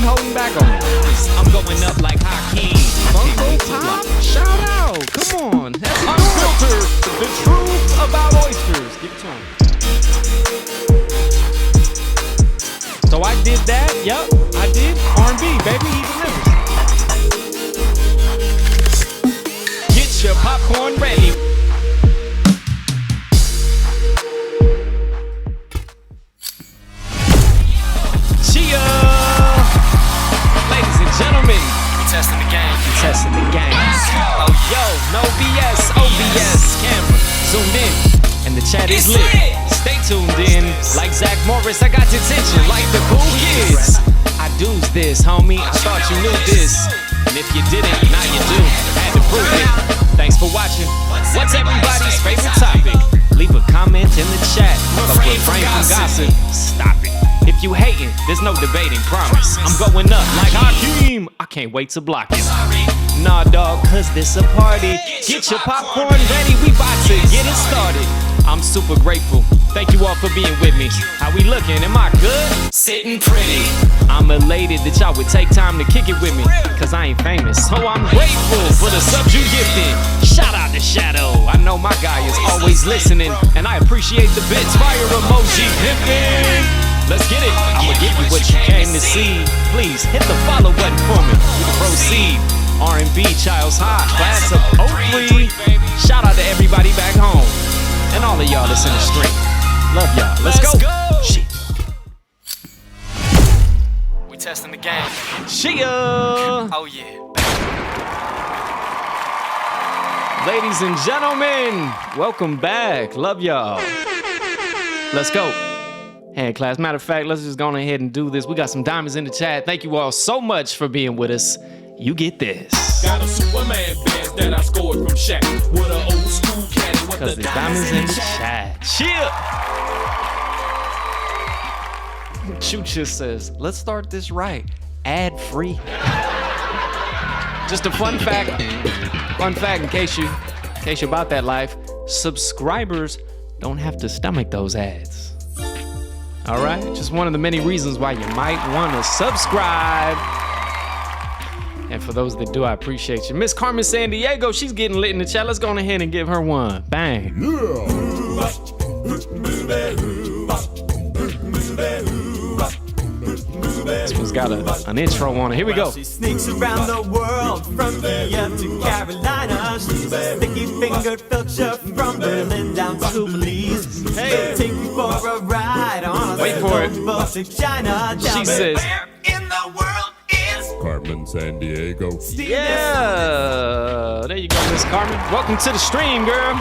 even holding back on me. I'm going up like Hakeem. Funko Pop, shout out. Come on. That's unfiltered. The truth about oysters. Give it to him. So I did that. Yup, I did. R&B, baby. He delivers. Get your popcorn ready. Chia! Ladies and gentlemen, we testing the game. We testing the game. Oh yo, no BS, OBS, camera zoomed in, and the chat is lit. Stay tuned in, like Zach Morris. I got your attention, like the cool kids. I do's this, homie. I thought you knew this, and if you didn't, now you do. Had to prove it. Thanks for watching. What's everybody's favorite topic? Leave a comment in the chat. Refrain from gossip. Stop it. If you hating, there's no debating, promise. I'm going up like Hakeem. I can't wait to block it. Nah, dog, cause this a party. Get your popcorn ready, we bout to get it started. I'm super grateful. Thank you all for being with me. How we looking? Am I good? Sitting pretty. I'm elated that y'all would take time to kick it with me, cause I ain't famous, so I'm grateful for the subs you gifted. Shout out to Shadow. I know my guy is always listening, and I appreciate the bits. Fire emoji pimping. Let's get it. I'ma give you what you came to see. Please hit the follow button for me. We can proceed. R&B, Child's Hot, class of 03. Shout out to everybody back home and all of y'all that's in the stream. Love y'all. Let's go. Shit. We testing the game. Shia. Oh yeah. Ladies and gentlemen, welcome back. Love y'all. Let's go. Hand class. Matter of fact, let's just go on ahead and do this. We got some diamonds in the chat. Thank you all so much for being with us. You get this. Got a Superman band that I scored from Shaq with an old school caddy with the diamonds in the chat. Chill. Chucha says, let's start this right. Ad free. Just a fun fact. Fun fact in case you're about that life. Subscribers don't have to stomach those ads. All right, just one of the many reasons why you might want to subscribe. And for those that do, I appreciate you. Miss Carmen San Diego, she's getting lit in the chat. Let's go on ahead and give her one. Bang. This one's got an intro on it. Here we go. She sneaks around the world from India to Carolina. She's a sticky-fingered filcher from Berlin down to Belize. Hey, take you for a ride on a Baltic China. She says, where in the world is Carmen San Diego? yeah. There you go, Miss Carmen. Welcome to the stream, girl.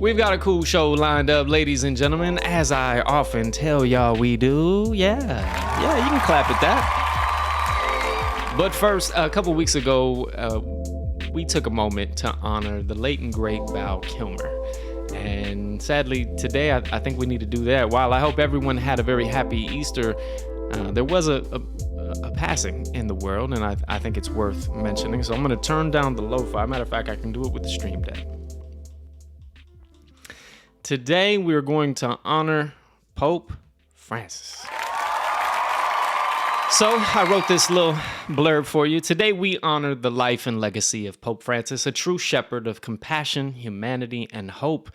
We've got a cool show lined up, ladies and gentlemen, as I often tell y'all we do. Yeah, you can clap at that. But first, a couple weeks ago, we took a moment to honor the late and great Val Kilmer. And sadly, today, I think we need to do that. While I hope everyone had a very happy Easter, there was a passing in the world, and I think it's worth mentioning. So I'm going to turn down the lo-fi. Matter of fact, I can do it with the stream deck. Today, we're going to honor Pope Francis. So I wrote this little blurb for you. Today, we honor the life and legacy of Pope Francis, a true shepherd of compassion, humanity, and hope.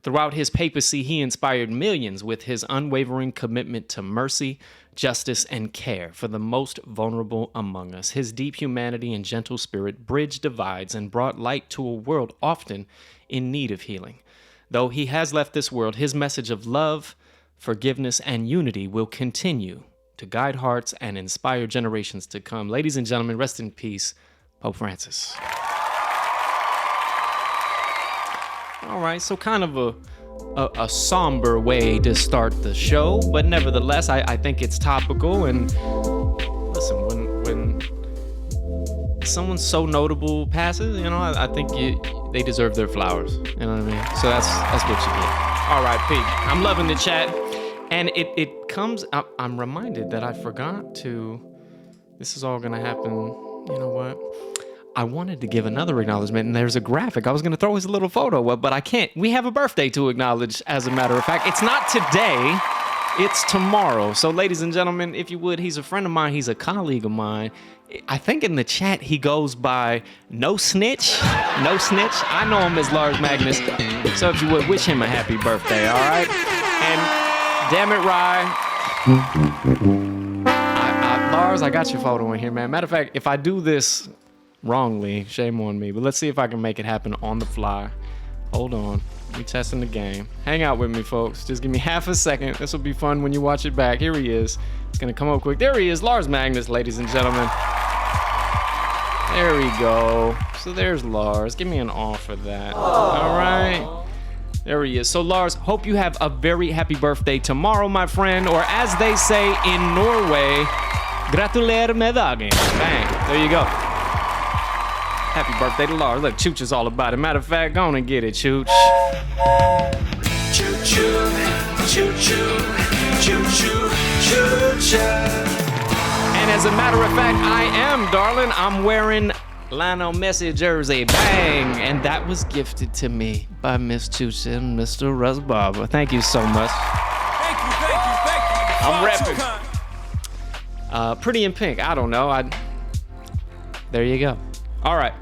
Throughout his papacy, he inspired millions with his unwavering commitment to mercy, justice, and care for the most vulnerable among us. His deep humanity and gentle spirit bridged divides and brought light to a world often in need of healing. Though he has left this world, his message of love, forgiveness, and unity will continue to guide hearts and inspire generations to come. Ladies and gentlemen, rest in peace, Pope Francis. All right, so kind of a somber way to start the show, but nevertheless, I think it's topical. And listen, when someone so notable passes, you know, I think they deserve their flowers. You know what I mean? So that's what you get. R.I.P. I'm loving the chat, and it comes up. I'm reminded that I forgot to. This is all gonna happen. You know what? I wanted to give another acknowledgement, and there's a graphic. I was gonna throw his little photo up, but I can't. We have a birthday to acknowledge, as a matter of fact. It's not today. It's tomorrow. So, ladies and gentlemen, if you would, he's a friend of mine. He's a colleague of mine. I think in the chat he goes by nosnitch. Nosnitch. I know him as Lars-Magnus. So if you would, wish him a happy birthday, all right? And damn it, Rye. Lars, I got your photo in here, man. Matter of fact, if I do this wrongly, shame on me. But let's see if I can make it happen on the fly. Hold on. We testing the game. Hang out with me, folks. Just give me half a second. This will be fun when you watch it back. Here he is. It's going to come up quick. There he is, Lars-Magnus, ladies and gentlemen. There we go. So there's Lars. Give me an awe for that. All right. There he is. So Lars, hope you have a very happy birthday tomorrow, my friend. Or as they say in Norway, gratulerer med dagen. Bang. There you go. Happy birthday to Lars. Look, Chooch is all about it. Matter of fact, go on and get it, Chooch. Choo choo, choo choo, choo choo, choo choo. And as a matter of fact, I am, darling. I'm wearing Lionel Messi jersey. Bang! And that was gifted to me by Miss Chooch and Mr. Russ Barber. Thank you so much. Thank you. I'm repping. Pretty in pink. I don't know. There you go. All right.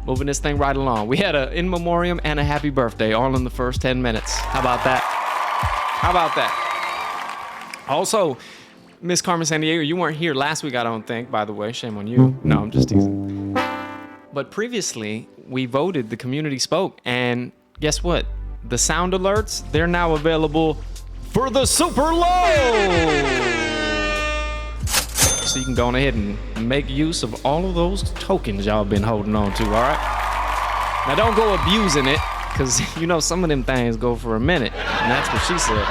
Moving this thing right along. We had an in memoriam and a happy birthday all in the first 10 minutes. How about that? Also, Miss Carmen Sandiego, you weren't here last week, I don't think, by the way. Shame on you. No, I'm just teasing. But previously, we voted, the community spoke, and guess what? The sound alerts, they're now available for the super low. So you can go on ahead and make use of all of those tokens y'all been holding on to, all right? Now don't go abusing it, because you know some of them things go for a minute, and that's what she said.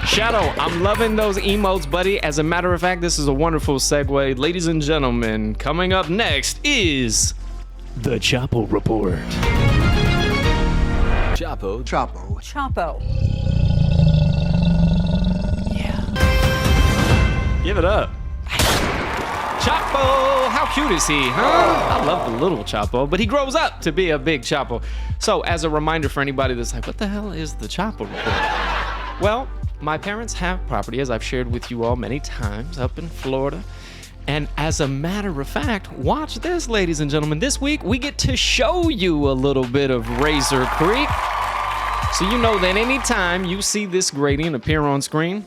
Shadow, I'm loving those emotes, buddy. As a matter of fact, this is a wonderful segue. Ladies and gentlemen, coming up next is the Chapo Report. Chapo. Give it up. Chapo, how cute is he, huh? I love the little Chapo, but he grows up to be a big Chapo. So as a reminder for anybody that's like, what the hell is the Chapo Report? Well, my parents have property, as I've shared with you all many times, up in Florida. And as a matter of fact, watch this, ladies and gentlemen. This week, we get to show you a little bit of Razor Creek. So you know that anytime you see this gradient appear on screen,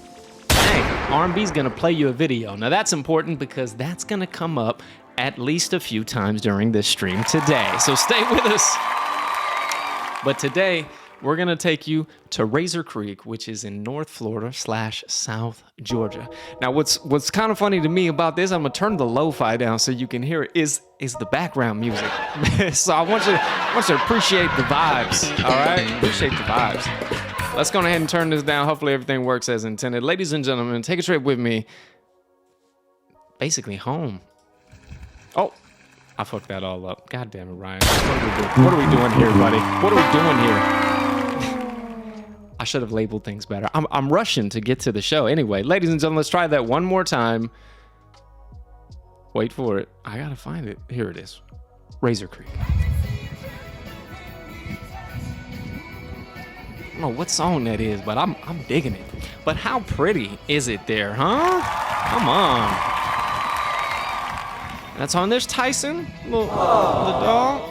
R&B's gonna play you a video. Now that's important because that's gonna come up at least a few times during this stream today. So stay with us. But today, we're gonna take you to Razor Creek, which is in North Florida / South Georgia. Now what's kind of funny to me about this, I'm gonna turn the lo-fi down so you can hear it, is the background music. So I want you to appreciate the vibes, all right? Appreciate the vibes. Let's go ahead and turn this down. Hopefully everything works as intended. Ladies and gentlemen, take a trip with me. Basically home. Oh, I fucked that all up. God damn it, Ryan. What are we doing here, buddy? What are we doing here? I should have labeled things better. I'm rushing to get to the show. Anyway, ladies and gentlemen, let's try that one more time. Wait for it. I gotta find it. Here it is. Razor Creek. I don't know what song that is, but I'm digging it. But how pretty is it there, huh? Come on. That's on. There's Tyson, the dog.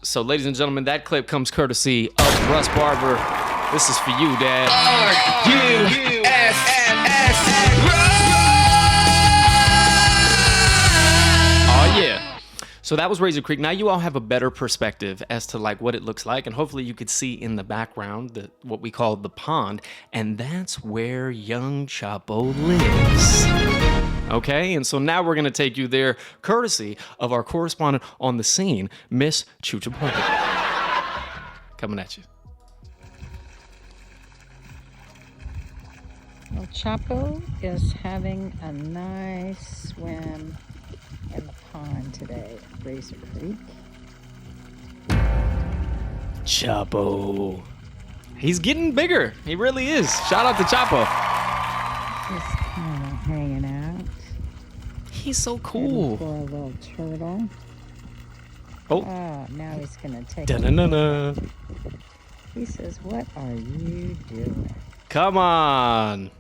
So, ladies and gentlemen, that clip comes courtesy of Russ Barber. This is for you, Dad. Oh yeah. So that was Razor Creek. Now you all have a better perspective as to like what it looks like, and hopefully you could see in the background what we call the pond, and that's where young Chapo lives. Okay, and so now we're gonna take you there, courtesy of our correspondent on the scene, Miss Chucha Parker. Coming at you. Well, Chapo is having a nice swim in the pond today at Razor Creek. Chapo. He's getting bigger. He really is. Shout out to Chapo. Just kind of hanging out. He's so cool. For a little turtle. Oh. Oh, now he's going to take Da-na-na-na. He says, what are you doing? Come on.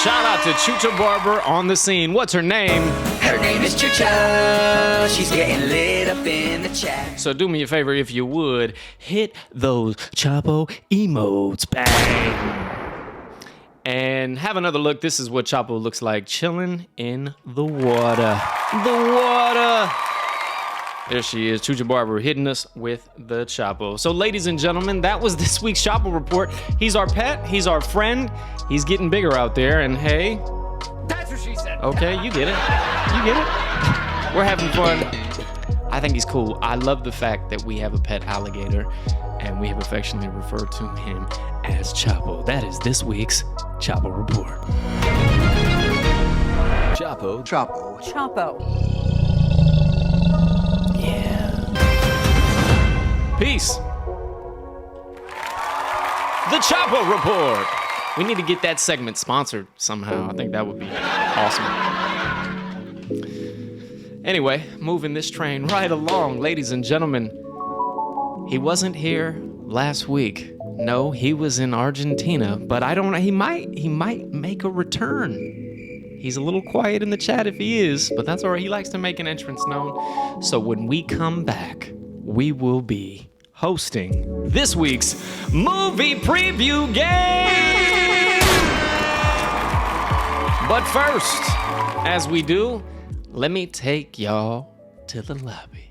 Shout out to Chucha Barber on the scene. What's her name? Her name is Chucha. She's getting lit up in the chat. So do me a favor, if you would, hit those Chapo emotes. Bang. And have another look. This is what Chapo looks like chilling in the water. The water. There she is, Chucha Barber, hitting us with the Chapo. So, ladies and gentlemen, that was this week's Chapo Report. He's our pet. He's our friend. He's getting bigger out there. And hey, That's what she said. okay, you get it. You get it. We're having fun. I think he's cool. I love the fact that we have a pet alligator, and we have affectionately referred to him as Chapo. That is this week's Chapo Report. Chapo. Peace. The Chapo Report. We need to get that segment sponsored somehow. I think that would be awesome. Anyway, moving this train right along, ladies and gentlemen. He wasn't here last week. No, he was in Argentina, but I don't know. He might make a return. He's a little quiet in the chat if he is, but that's all right. He likes to make an entrance known. So when we come back, we will be hosting this week's movie preview game. But first, as we do, let me take y'all to the lobby.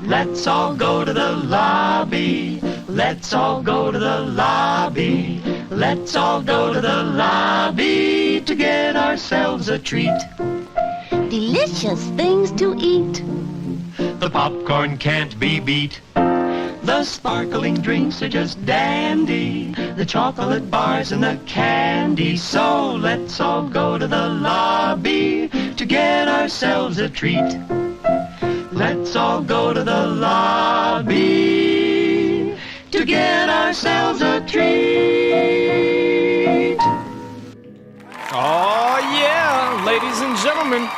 Let's all go to the lobby. Let's all go to the lobby. Let's all go to the lobby to get ourselves a treat. Delicious things to eat. The popcorn can't be beat. The sparkling drinks are just dandy. The chocolate bars and the candy. So let's all go to the lobby to get ourselves a treat. Let's all go to the lobby to get ourselves a treat. Oh yeah, ladies and gentlemen.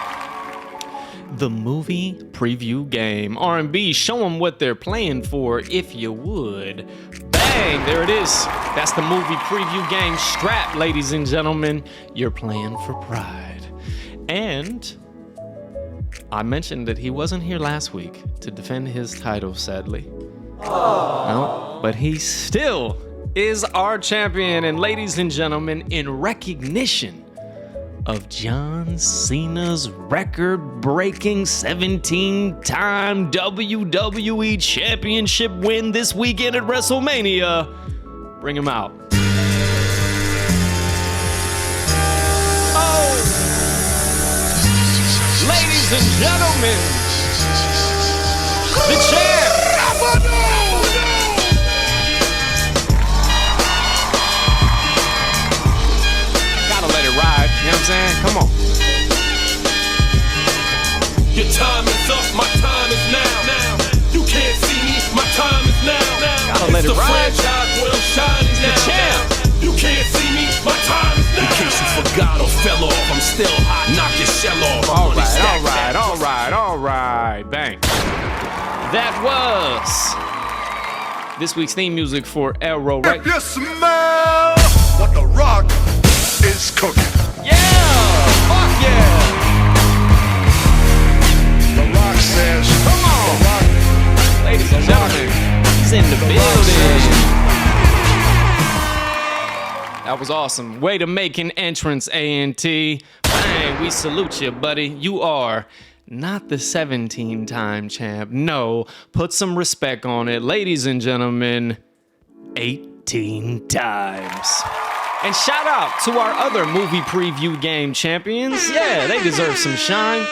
The movie preview game. R&B, show them what they're playing for, if you would. Bang, there it is. That's the movie preview game strap, ladies and gentlemen. You're playing for pride. And I mentioned that he wasn't here last week to defend his title, sadly. No, but he still is our champion. And ladies and gentlemen, in recognition of John Cena's record-breaking 17-time WWE Championship win this weekend at Wrestlemania. Bring him out. Oh! Ladies and gentlemen, the champ! Ride, you know what I'm saying? Come on. Your time is up, my time is now. You can't see me, my time is now. Gotta let it ride. Franchise will shine now. The champ. You can't see me, my time is now. In case you forgot or fell off, I'm still hot. Knock your shell off. All right. Bang. That was this week's theme music for AeroRising. If you smell what the rock is cooking. Yeah! Fuck yeah! The Rock says, Come on! The Rock, Ladies and gentlemen, he's in the building. That was awesome. Way to make an entrance, A&T. Bang, we salute you, buddy. You are not the 17-time champ. No, put some respect on it. Ladies and gentlemen, 18 times. And shout out to our other movie preview game champions. Yeah, they deserve some shine.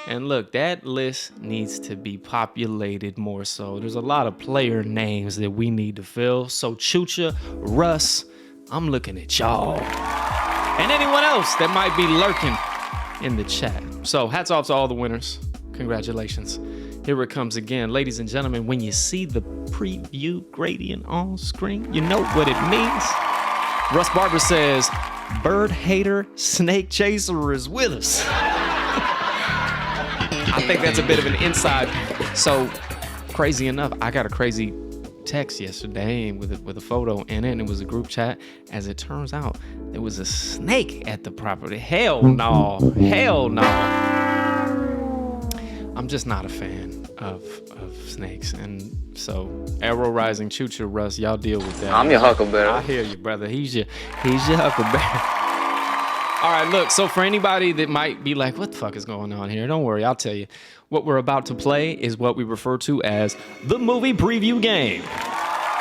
And look, that list needs to be populated more so. There's a lot of player names that we need to fill. So Chucha, Russ, I'm looking at y'all. And anyone else that might be lurking in the chat. So hats off to all the winners. Congratulations. Here it comes again. Ladies and gentlemen, when you see the preview gradient on screen, you know what it means. Russ Barber says, bird hater snake chaser is with us. I think that's a bit of an inside. So crazy enough, I got a crazy text yesterday with a photo in it, and it was a group chat. As it turns out, there was a snake at the property. Hell no. I'm just not a fan of snakes, and so AeroRising, Choo-Choo, Russ, y'all deal with that. I'm your huckleberry. I hear you, brother. He's your huckleberry. All right, look, so for anybody that might be like, what the fuck is going on here? Don't worry, I'll tell you. What we're about to play is what we refer to as the movie preview game.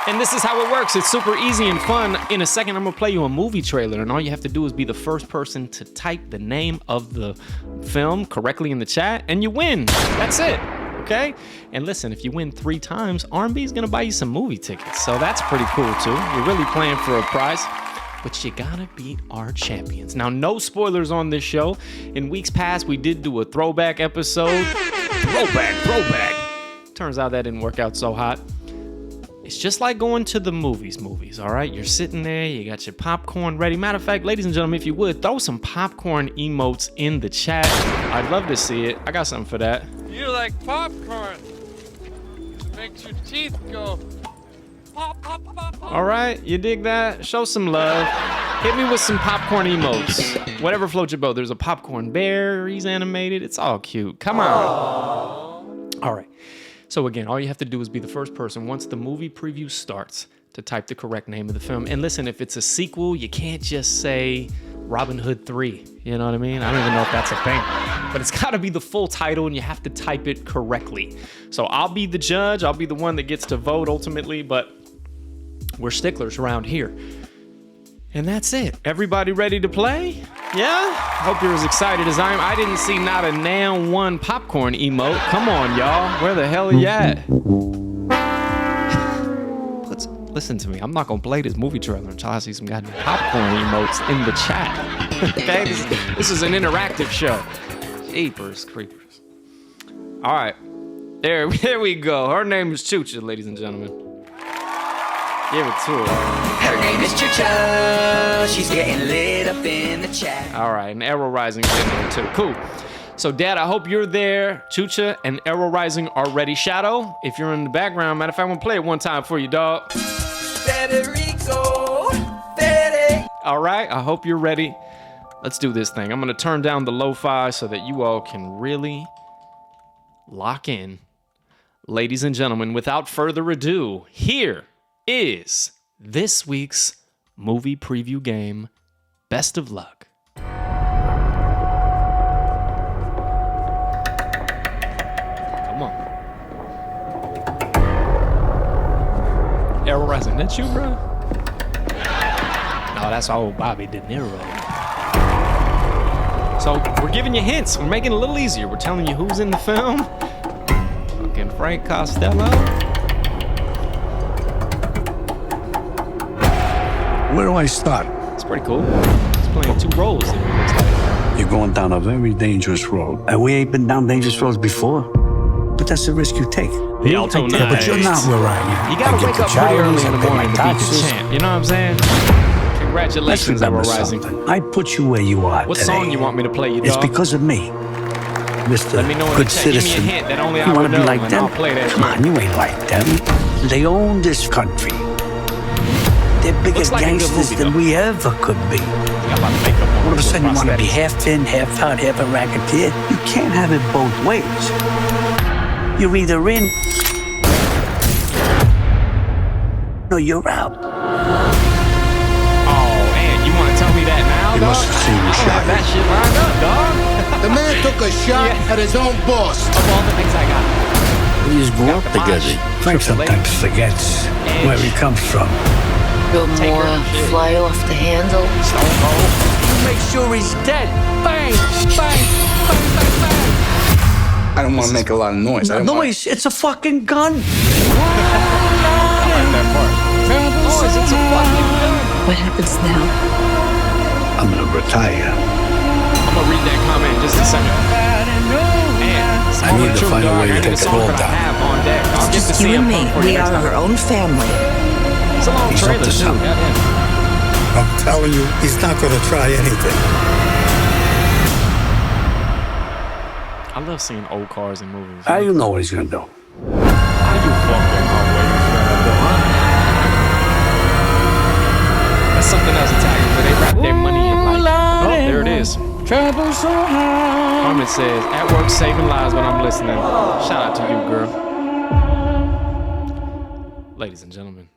And this is how it works. It's super easy and fun. In a second, I'm gonna play you a movie trailer, and all you have to do is be the first person to type the name of the film correctly in the chat, and you win. That's it, okay? And listen, if you win 3 times, R&B is gonna buy you some movie tickets, so that's pretty cool too. You're really playing for a prize. But you gotta beat our champions. Now, no spoilers on this show. In weeks past, we did do a throwback episode. Throwback. Turns out that didn't work out so hot. It's just like going to the movies, all right? You're sitting there, you got your popcorn ready. Matter of fact, ladies and gentlemen, if you would, throw some popcorn emotes in the chat. I'd love to see it. I got something for that. You like popcorn. It makes your teeth go pop, pop, pop, pop. All right, you dig that? Show some love. Hit me with some popcorn emotes. Whatever floats your boat. There's a popcorn bear. He's animated. It's all cute. Come on. All right. So again, all you have to do is be the first person once the movie preview starts to type the correct name of the film. And listen, if it's a sequel, you can't just say Robin Hood 3. You know what I mean? I don't even know if that's a thing. But it's got to be the full title, and you have to type it correctly. So I'll be the judge. I'll be the one that gets to vote ultimately, but we're sticklers around here. And that's it. Everybody ready to play? Yeah? Hope you're as excited as I am. I didn't see not a damn one popcorn emote. Come on, y'all. Where the hell are you at? Listen to me. I'm not going to play this movie trailer until I see some goddamn popcorn emotes in the chat. Okay? This is an interactive show. Jeepers creepers. All right. There we go. Her name is Choo-Choo, ladies and gentlemen. Give it to her. Her name is Choo-Choo. She's getting lit up in the chat. All right, and AeroRising's in there too. Cool. So, Dad, I hope you're there. Choo-Choo and AeroRising are ready. Shadow, if you're in the background, matter of fact, I'm gonna play it one time for you, dog. Federico. All right, I hope you're ready. Let's do this thing. I'm gonna turn down the lo-fi so that you all can really lock in. Ladies and gentlemen, without further ado, here is this week's movie preview game. Best of luck. Come on. AeroRising, that's you, bro? No, that's old Bobby De Niro. So we're giving you hints. We're making it a little easier. We're telling you who's in the film. Fucking Frank Costello. Where do I start? It's pretty cool. He's playing 2 roles. It looks like. You're going down a very dangerous road. And we ain't been down dangerous roads before. But that's the risk you take. The Alto Knights. But you're not where I am. You gotta wake up pretty early in the morning to beat the champ. You know what I'm saying? Congratulations, AeroRising. I put you where you are What today. song you want me to play you, dog? It's because of me. Mr. Let me know in Good the chat. Give me a Citizen. hint that only I You would want to know, be like and them? I'll play that Come shit. on, you ain't like them. They own this country. They're bigger Looks like a good gangsters movie, than though. we ever could be. Got a lot of makeup on. All of a sudden you want to be prosthetics. half in, half out, half a racketeer. You can't have it both ways. You're either in or you're out. Oh, man, you want to tell me that now, You dog? must have seen the I don't shot. have that shit lined up, dog. The man took a shot at his own boss. Of all the things I got. We just grew up the together. Mage, Frank Triple H, sometimes forgets where he comes from. You'll Take more her shit. fly off the handle. Stone Cold. You make sure he's dead. Bang, bang, bang, bang, bang. I don't want to make a lot of noise. I don't want- Noise, it's a fucking gun. I like that part. Noise, it's a fucking gun. What happens now? I'm gonna retire. I'm gonna read that comment in just a second. I need to find a way to take it all down. I'll get to Just see you him and me. for you We next are time. our own family. It's a long He's up trailer, to too. something. Goddamn. I'm telling you, he's not gonna try anything. I love seeing old cars in movies. How do you know what he's gonna do? How do you fucking always gonna do, huh? That's something else Italian, but they wrap their money in like, oh, there it is. Carmen says, at work saving lives when I'm listening. Shout out to you, girl. Ladies and gentlemen.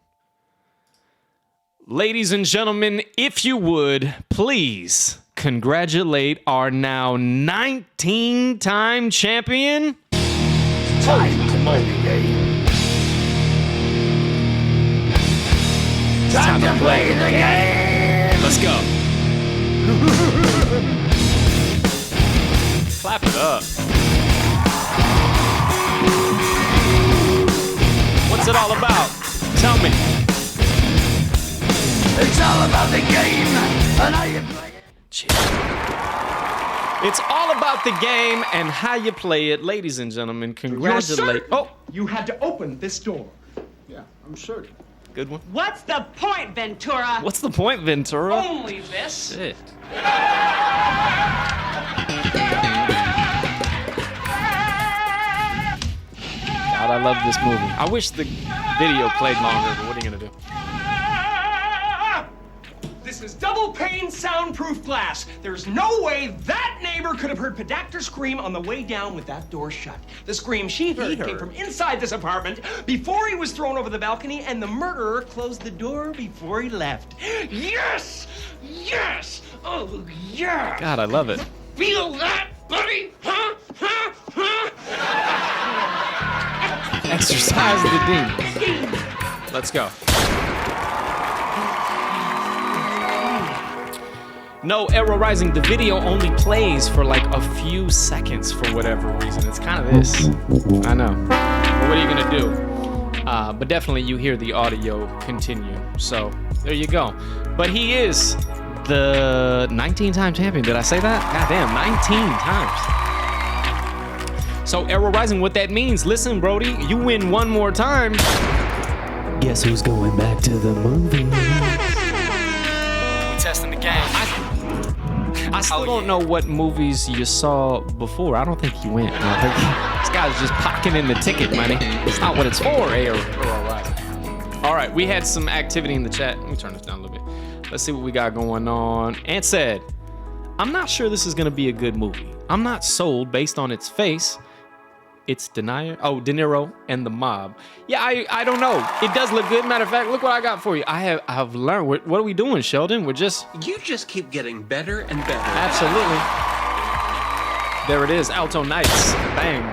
Ladies and gentlemen, if you would, please congratulate our now 19-time champion. Time to play the game. Time to play the game. Let's go. Clap it up. What's it all about? Tell me. It's all about the game and how you play it. It's all about the game and how you play it. Ladies and gentlemen, congratulate. Oh, you had to open this door. Yeah, I'm certain. Good one. What's the point, Ventura? What's the point, Ventura? Only this. Shit. God, I love this movie. I wish the video played longer, but what are you gonna do? This is double pane soundproof glass. There's no way that neighbor could have heard Pedactor scream on the way down with that door shut. The scream she heard came from inside this apartment before he was thrown over the balcony, and the murderer closed the door before he left. Yes! Yes! Oh, yeah! God, I love it. Feel that, buddy? Huh? Huh? Huh? Exercise the demons. Let's go. No, AeroRising, the video only plays for like a few seconds for whatever reason. It's kind of this. I know. But what are you gonna do? But definitely you hear the audio continue. So there you go. But he is the 19-time champion. Did I say that? Goddamn, 19 times. So AeroRising, what that means, listen, Brody, you win one more time. Guess who's going back to the movies? We testing the game. I still don't know what movies you saw before. I don't think you went. I think this guy's just pocketing the ticket money. It's not what it's for, AeroRising. All right, we had some activity in the chat. Let me turn this down a little bit. Let's see what we got going on. Ant said, I'm not sure this is going to be a good movie. I'm not sold based on its face. It's De Niro and the mob. Yeah, I don't know. It does look good. Matter of fact, look what I got for you. I've learned. What are we doing, Sheldon? You just keep getting better and better. Absolutely. There it is, Alto Knights. Bang.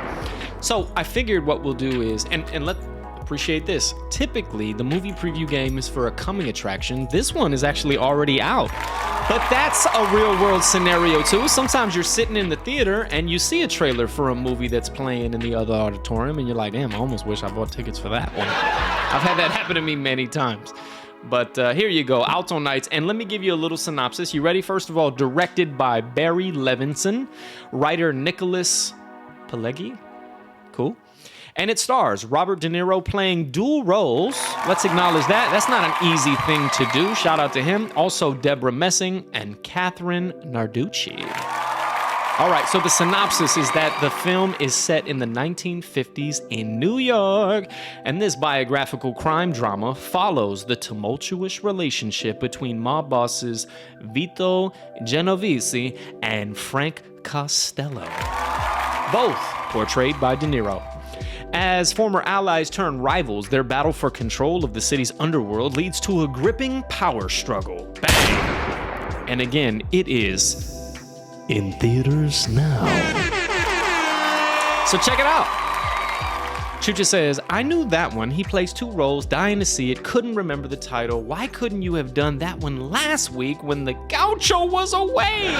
So I figured what we'll do is, and let's appreciate this. Typically, the movie preview game is for a coming attraction. This one is actually already out. But that's a real world scenario too. Sometimes you're sitting in the theater and you see a trailer for a movie that's playing in the other auditorium and you're like, damn, I almost wish I bought tickets for that one. I've had that happen to me many times. But here you go, Alto Knights. And let me give you a little synopsis. You ready? First of all, directed by Barry Levinson, writer Nicholas Pileggi. Cool. And it stars Robert De Niro playing dual roles. Let's acknowledge that. That's not an easy thing to do. Shout out to him. Also, Deborah Messing and Catherine Narducci. All right, so the synopsis is that the film is set in the 1950s in New York, and this biographical crime drama follows the tumultuous relationship between mob bosses Vito Genovese and Frank Costello, both portrayed by De Niro. As former allies turn rivals, their battle for control of the city's underworld leads to a gripping power struggle. Bang! And again, it is in theaters now. So check it out. Chucha says, I knew that one. He plays two roles, dying to see it, couldn't remember the title. Why couldn't you have done that one last week when the gaucho was away?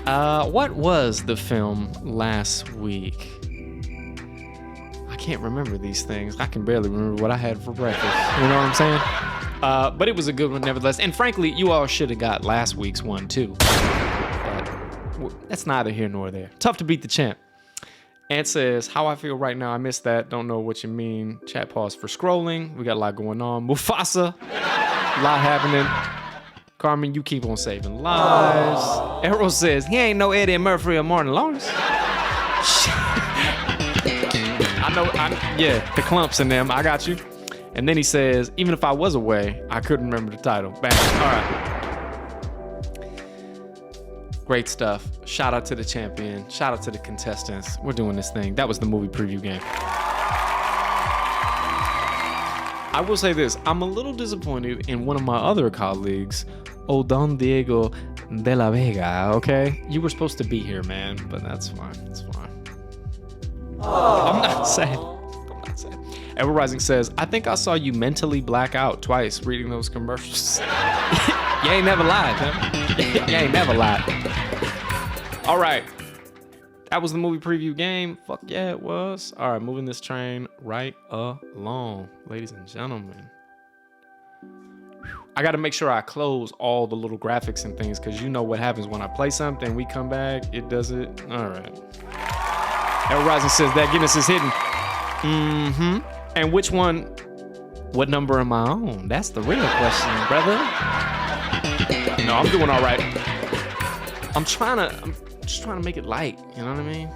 What was the film last week? I can't remember these things. I can barely remember what I had for breakfast. You know what I'm saying? But it was a good one nevertheless. And frankly, you all should have got last week's one too. But that's neither here nor there. Tough to beat the champ. Ant says, how I feel right now, I missed that. Don't know what you mean. Chat pause for scrolling. We got a lot going on. Mufasa, a lot happening. Carmen, you keep on saving lives. Errol says, he ain't no Eddie Murphy or Martin Lawrence. Yeah, the clumps in them. I got you. And then he says, even if I was away, I couldn't remember the title. Bang. All right. Great stuff. Shout out to the champion. Shout out to the contestants. We're doing this thing. That was the movie preview game. I will say this. I'm a little disappointed in one of my other colleagues, Don Diego de la Vega, okay? You were supposed to be here, man, but that's fine. It's fine. I'm not sad. AeroRising says, I think I saw you mentally black out twice reading those commercials. You ain't never lied, huh? You ain't never lied. All right. That was the movie preview game. Fuck yeah, it was. All right, moving this train right along, ladies and gentlemen. I got to make sure I close all the little graphics and things because you know what happens when I play something, we come back, it does it. All right. AeroRising says that Guinness is hidden. Mm-hmm. And which one, what number am I on? That's the real question, brother. No, I'm doing all right. I'm just trying to make it light, you know what I mean?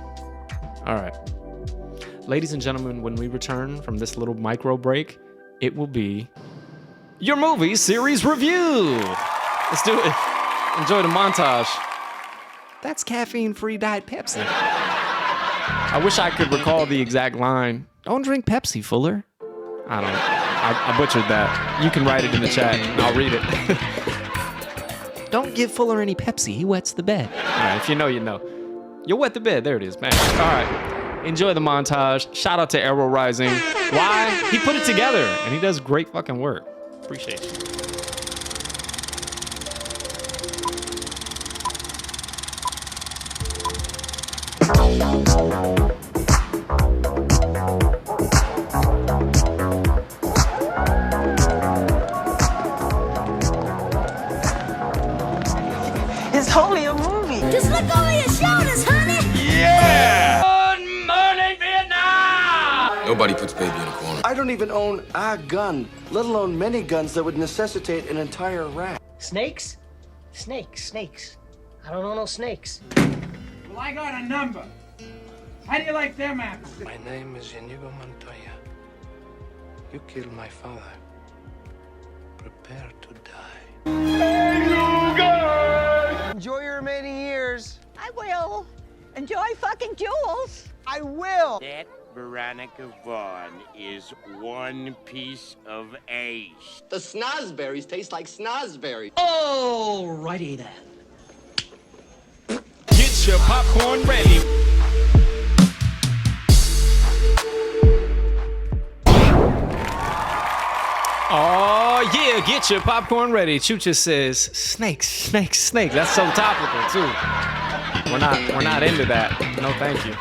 All right. Ladies and gentlemen, when we return from this little micro break, it will be your movie series review. Let's do it. Enjoy the montage. That's caffeine-free Diet Pepsi. I wish I could recall the exact line. Don't drink Pepsi, Fuller. I don't know. I butchered that. You can write it in the chat and I'll read it. Don't give Fuller any Pepsi. He wets the bed. All right, if you know, you know. You'll wet the bed. There it is, man. All right. Enjoy the montage. Shout out to AeroRising. Why? He put it together and he does great fucking work. Appreciate you. It's only a movie. Just look over your shoulders, honey. Yeah! Good morning, Vietnam! Nobody puts baby in a corner. I don't even own a gun, let alone many guns that would necessitate an entire rack. Snakes? Snakes. I don't know no snakes. Well, I got a number. How do you like them apples? My name is Inigo Montoya. You killed my father. Prepare to die. Hey, you guys! Enjoy your remaining years. I will. Enjoy fucking jewels. I will. That Veronica Vaughn is one piece of ace. The snozberries taste like snozberries. Alrighty then. Get your popcorn ready. Oh yeah, get your popcorn ready. Chucha says, snakes. That's so topical too. We're not into that. No, thank you.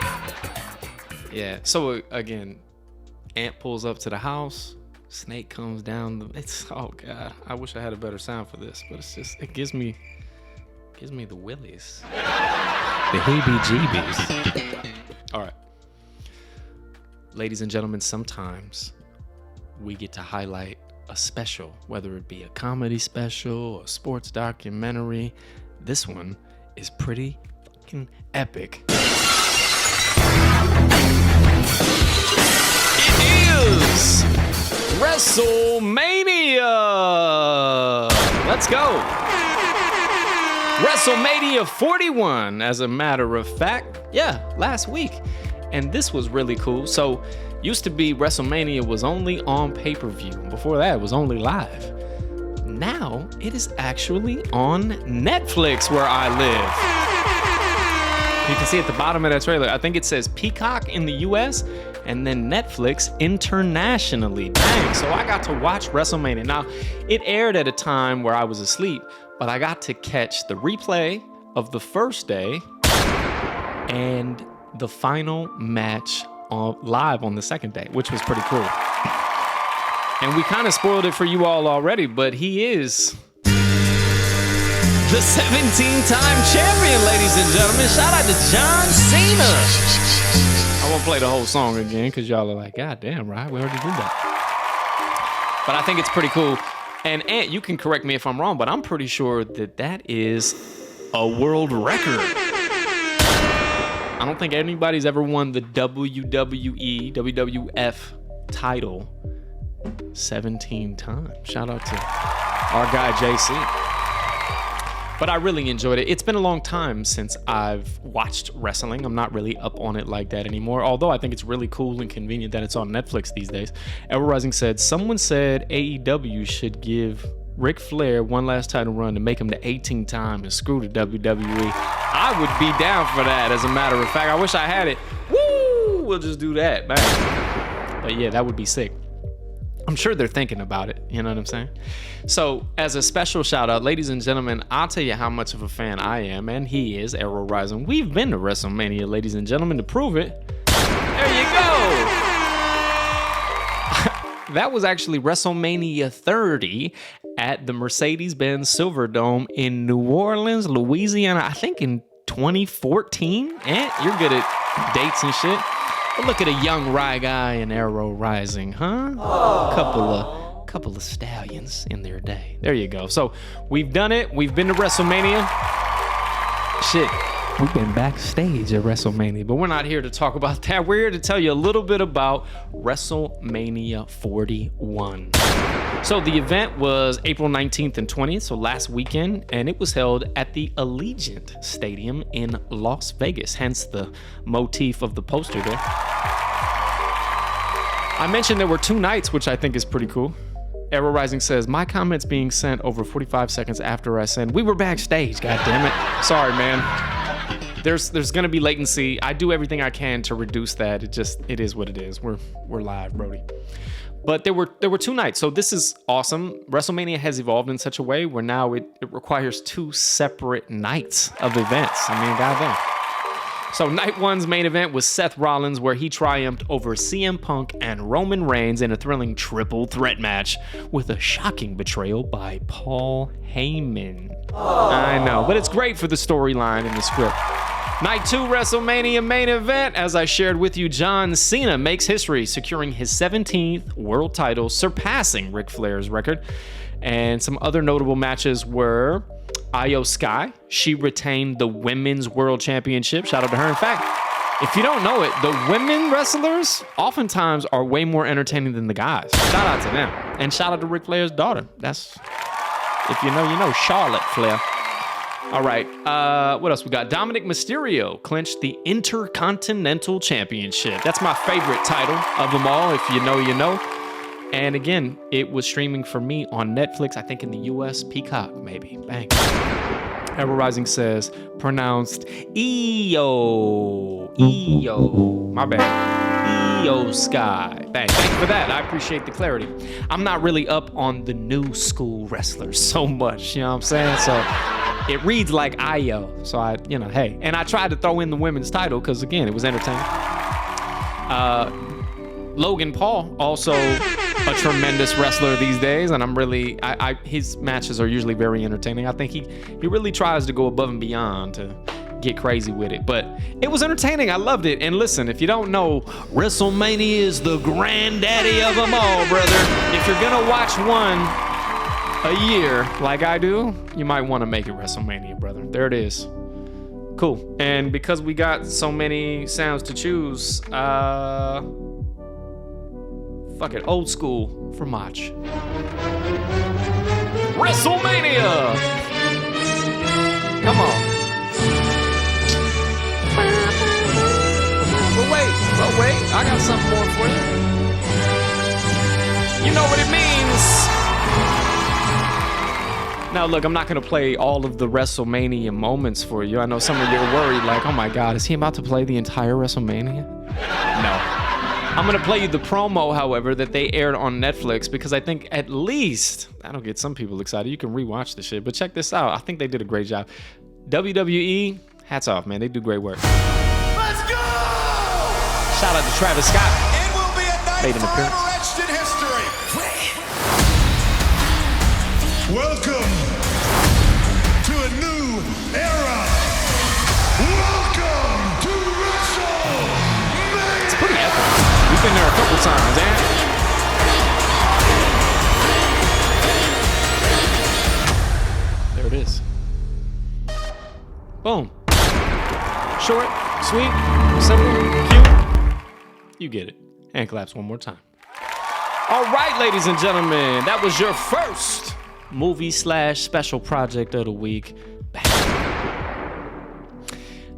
Yeah. So again, ant pulls up to the house. Snake comes down. Oh god. I wish I had a better sound for this, but it gives me the willies, the heebie-jeebies. All right, ladies and gentlemen, sometimes we get to highlight a special, whether it be a comedy special, a sports documentary. This one is pretty fucking epic. It is Wrestlemania! Let's go! Wrestlemania 41, as a matter of fact. Yeah, last week. And this was really cool. So, used to be Wrestlemania was only on pay-per-view. Before that, it was only live. Now, it is actually on Netflix where I live. You can see at the bottom of that trailer, I think it says Peacock in the US and then Netflix internationally. Dang, so I got to watch Wrestlemania. Now, it aired at a time where I was asleep, but I got to catch the replay of the first day and the final match live on the second day, which was pretty cool. And we kind of spoiled it for you all already, but he is the 17-time champion, ladies and gentlemen. Shout out to John Cena. I won't play the whole song again because y'all are like, God damn, right? We already did that. But I think it's pretty cool. And Ant, you can correct me if I'm wrong, but I'm pretty sure that is a world record. I don't think anybody's ever won the WWE, WWF title 17 times. Shout out to our guy, JC. But I really enjoyed it. It's been a long time since I've watched wrestling. I'm not really up on it like that anymore, although I think it's really cool and convenient that it's on Netflix these days. AeroRising said, someone said AEW should give Ric Flair one last title run to make him the 18th time and screw the WWE. I would be down for that, as a matter of fact. I wish I had it. Woo! We'll just do that, man. But yeah, that would be sick. I'm sure they're thinking about it, you know what I'm saying? So, as a special shout out, ladies and gentlemen, I'll tell you how much of a fan I am, and he is, AeroRising. We've been to WrestleMania, ladies and gentlemen, to prove it. There you go! That was actually WrestleMania 30 at the Mercedes-Benz Silverdome in New Orleans, Louisiana, I think in 2014. And you're good at dates and shit. But look at a young Rye guy in AeroRising, huh? Couple of stallions in their day. There you go. So we've done it. We've been to WrestleMania. Shit, we've been backstage at WrestleMania, but we're not here to talk about that. We're here to tell you a little bit about WrestleMania 41. So the event was April 19th and 20th, so last weekend, and it was held at the Allegiant Stadium in Las Vegas, hence the motif of the poster there. I mentioned there were 2 nights, which I think is pretty cool. AeroRising says, my comments being sent over 45 seconds after I send. We were backstage, goddammit. Sorry, man. There's gonna be latency. I do everything I can to reduce that. It is what it is. We're live, Brody. But there were 2 nights, so this is awesome. WrestleMania has evolved in such a way where now it requires 2 separate nights of events. I mean, goddamn. So night 1's main event was Seth Rollins, where he triumphed over CM Punk and Roman Reigns in a thrilling triple threat match with a shocking betrayal by Paul Heyman. I know, but it's great for the storyline and the script. Night 2 WrestleMania main event, as I shared with you, John Cena makes history, securing his 17th world title, surpassing Ric Flair's record. And some other notable matches were Io Sky. She retained the Women's World Championship. Shout out to her. In fact, if you don't know it, the women wrestlers oftentimes are way more entertaining than the guys. Shout out to them. And shout out to Ric Flair's daughter. That's, if you know, you know, Charlotte Flair. All right, what else we got? Dominic Mysterio clinched the Intercontinental Championship. That's my favorite title of them all, if you know, you know. And again, it was streaming for me on Netflix, I think in the US, Peacock, maybe. Bang. AeroRising says, pronounced Io. My bad. Io Sky. Bang. Thank you for that. I appreciate the clarity. I'm not really up on the new school wrestlers so much, you know what I'm saying? So it reads like Io. So hey. And I tried to throw in the women's title because, again, it was entertaining. Logan Paul, also a tremendous wrestler these days, and I'm really, his matches are usually very entertaining. I think he really tries to go above and beyond to get crazy with it, but it was entertaining. I loved it. And listen, if you don't know, WrestleMania is the granddaddy of them all, brother. If you're gonna watch one a year like I do, you might want to make it WrestleMania, brother. There it is. Cool. And because we got so many sounds to choose, fuck it, old school for Mage. WrestleMania! Come on. But wait, I got something more for you. You know what it means. Now, look, I'm not going to play all of the WrestleMania moments for you. I know some of you are worried, like, oh my God, is he about to play the entire WrestleMania? No. I'm going to play you the promo, however, that they aired on Netflix, because I think at least, that'll get some people excited. You can rewatch the shit, but check this out. I think they did a great job. WWE, hats off, man. They do great work. Let's go! Shout out to Travis Scott. It will be a night forever etched in history. Welcome to a new era. Welcome to WrestleMania. It's pretty epic. We've been there a couple times, eh? There it is. Boom. Short, Sweet, simple, cute. You get it. Hand claps one more time. All right, ladies and gentlemen, that was your first movie/special project of the week.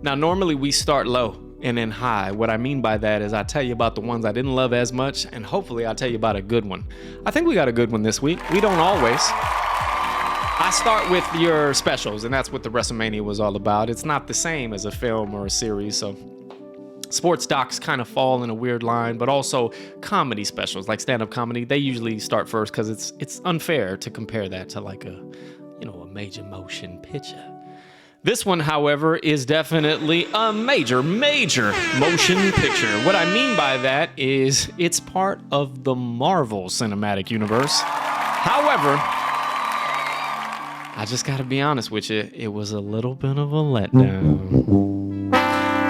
Now, normally we start low and then high. What I mean by that is I tell you about the ones I didn't love as much, and hopefully I'll tell you about a good one. I think we got a good one this week. We don't always. I start with your specials, and that's what the Wrestlemania was all about. It's not the same as a film or a series, so sports docs kind of fall in a weird line, but also comedy specials, like stand-up comedy, they usually start first because it's unfair to compare that to like a major motion picture. This one, however, is definitely a major motion picture. What I mean by that is it's part of the Marvel Cinematic Universe. However, I just gotta be honest with you, it was a little bit of a letdown.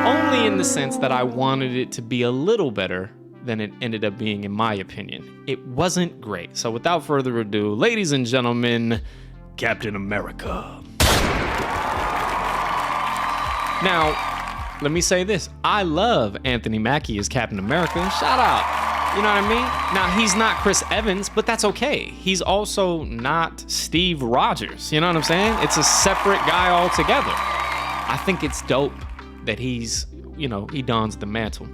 Only in the sense that I wanted it to be a little better than it ended up being, in my opinion. It wasn't great. So without further ado, ladies and gentlemen, Captain America. Now, let me say this. I love Anthony Mackie as Captain America. Shout out. You know what I mean? Now, he's not Chris Evans, but that's okay. He's also not Steve Rogers. You know what I'm saying? It's a separate guy altogether. I think it's dope that he dons the mantle.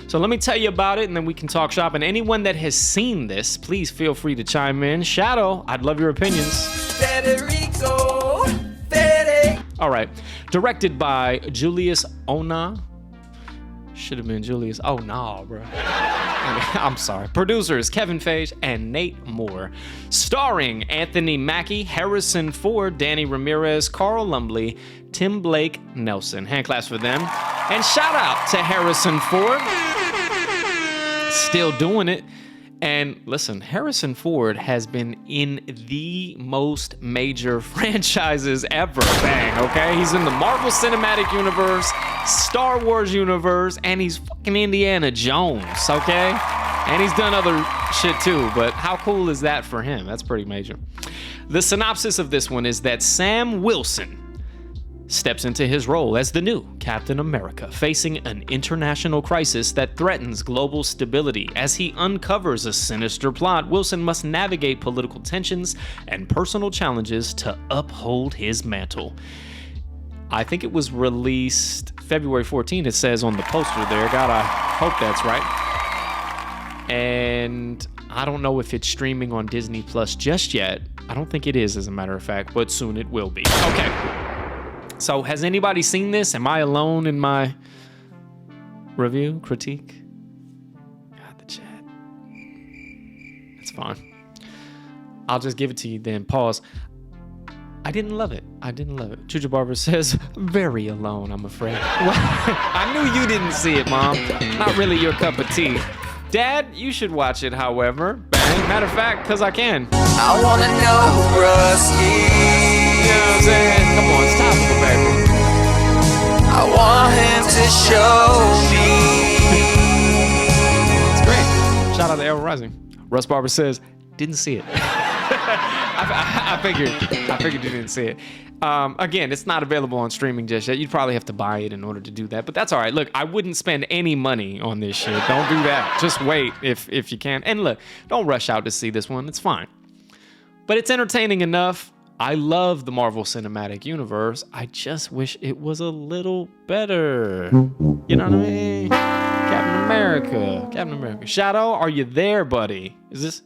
So let me tell you about it, and then we can talk shop. And anyone that has seen this, please feel free to chime in. Shadow, I'd love your opinions. Federico, All right. Directed by Julius Ona. Should have been Julius. Oh, no, bro. I'm sorry. Producers Kevin Feige and Nate Moore. Starring Anthony Mackie, Harrison Ford, Danny Ramirez, Carl Lumbly, Tim Blake Nelson. Hand claps for them. And shout out to Harrison Ford. Still doing it. And listen, Harrison Ford has been in the most major franchises ever. Bang, okay? He's in the Marvel Cinematic Universe, Star Wars universe, and he's fucking Indiana Jones, okay? And he's done other shit too, but how cool is that for him? That's pretty major. The synopsis of this one is that Sam Wilson steps into his role as the new Captain America, facing an international crisis that threatens global stability. As he uncovers a sinister plot, Wilson must navigate political tensions and personal challenges to uphold his mantle. I think it was released February 14th, it says on the poster there. God, I hope that's right. And I don't know if it's streaming on Disney Plus just yet. I don't think it is, as a matter of fact, but soon it will be. Okay. So, has anybody seen this? Am I alone in my review, critique? God, the chat. It's fine. I'll just give it to you then. Pause. I didn't love it. Chucha Barber says, very alone, I'm afraid. I knew you didn't see it, Mom. Not really your cup of tea. Dad, you should watch it, however. Bang. Matter of fact, because I can. I wanna know, Rusty. You know what I'm saying? Come on, it's topical, baby. I want him to show me. It's great. Shout out to AeroRising. Russ Barber says, didn't see it. I figured you didn't see it. Again, it's not available on streaming just yet. You'd probably have to buy it in order to do that, but that's all right. Look, I wouldn't spend any money on this shit. Don't do that. Just wait if you can. And look, don't rush out to see this one. It's fine. But it's entertaining enough. I love the Marvel Cinematic Universe. I just wish it was a little better. You know what I mean? Captain America. Shadow, are you there, buddy? Is this...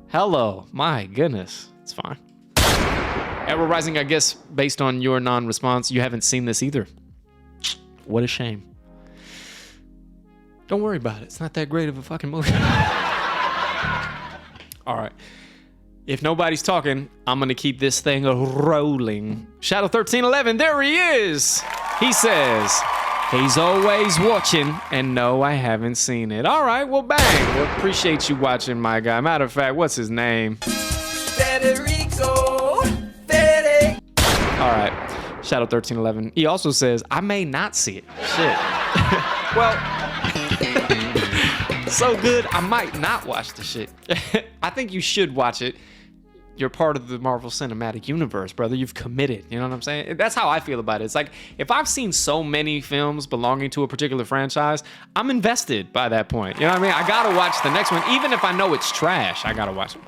Hello. My goodness. It's fine. AeroRising, I guess, based on your non-response, you haven't seen this either. What a shame. Don't worry about it. It's not that great of a fucking movie. All right. If nobody's talking, I'm going to keep this thing rolling. Shadow 1311, there he is. He says, he's always watching, and no, I haven't seen it. All right, well, bang. Well, appreciate you watching, my guy. Matter of fact, what's his name? Federico. All right, Shadow 1311. He also says, I may not see it. Shit. Well, so good, I might not watch the shit. I think you should watch it. you're part of the Marvel Cinematic Universe, brother. You've committed. You know what I'm saying? That's how I feel about it. It's like, if I've seen so many films belonging to a particular franchise, I'm invested by that point. You know what I mean? I gotta watch the next one, even if I know it's trash. I gotta watch it.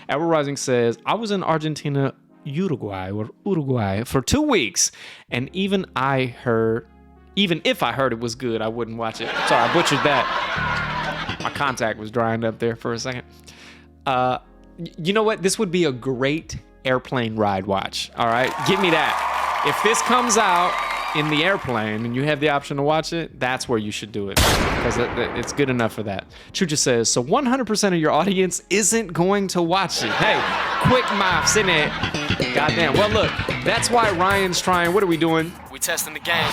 AeroRising says, I was in Argentina, Uruguay for 2 weeks, and even if I heard it was good, I wouldn't watch it. Sorry, I butchered that. My contact was drying up there for a second. You know what? This would be a great airplane ride watch. All right, give me that. If this comes out in the airplane and you have the option to watch it, that's where you should do it, because it's good enough for that. Chucha says, so 100% of your audience isn't going to watch it. Hey, quick mouths in it. Goddamn. Well, look, that's why Ryan's trying. What are we doing? We testing the game.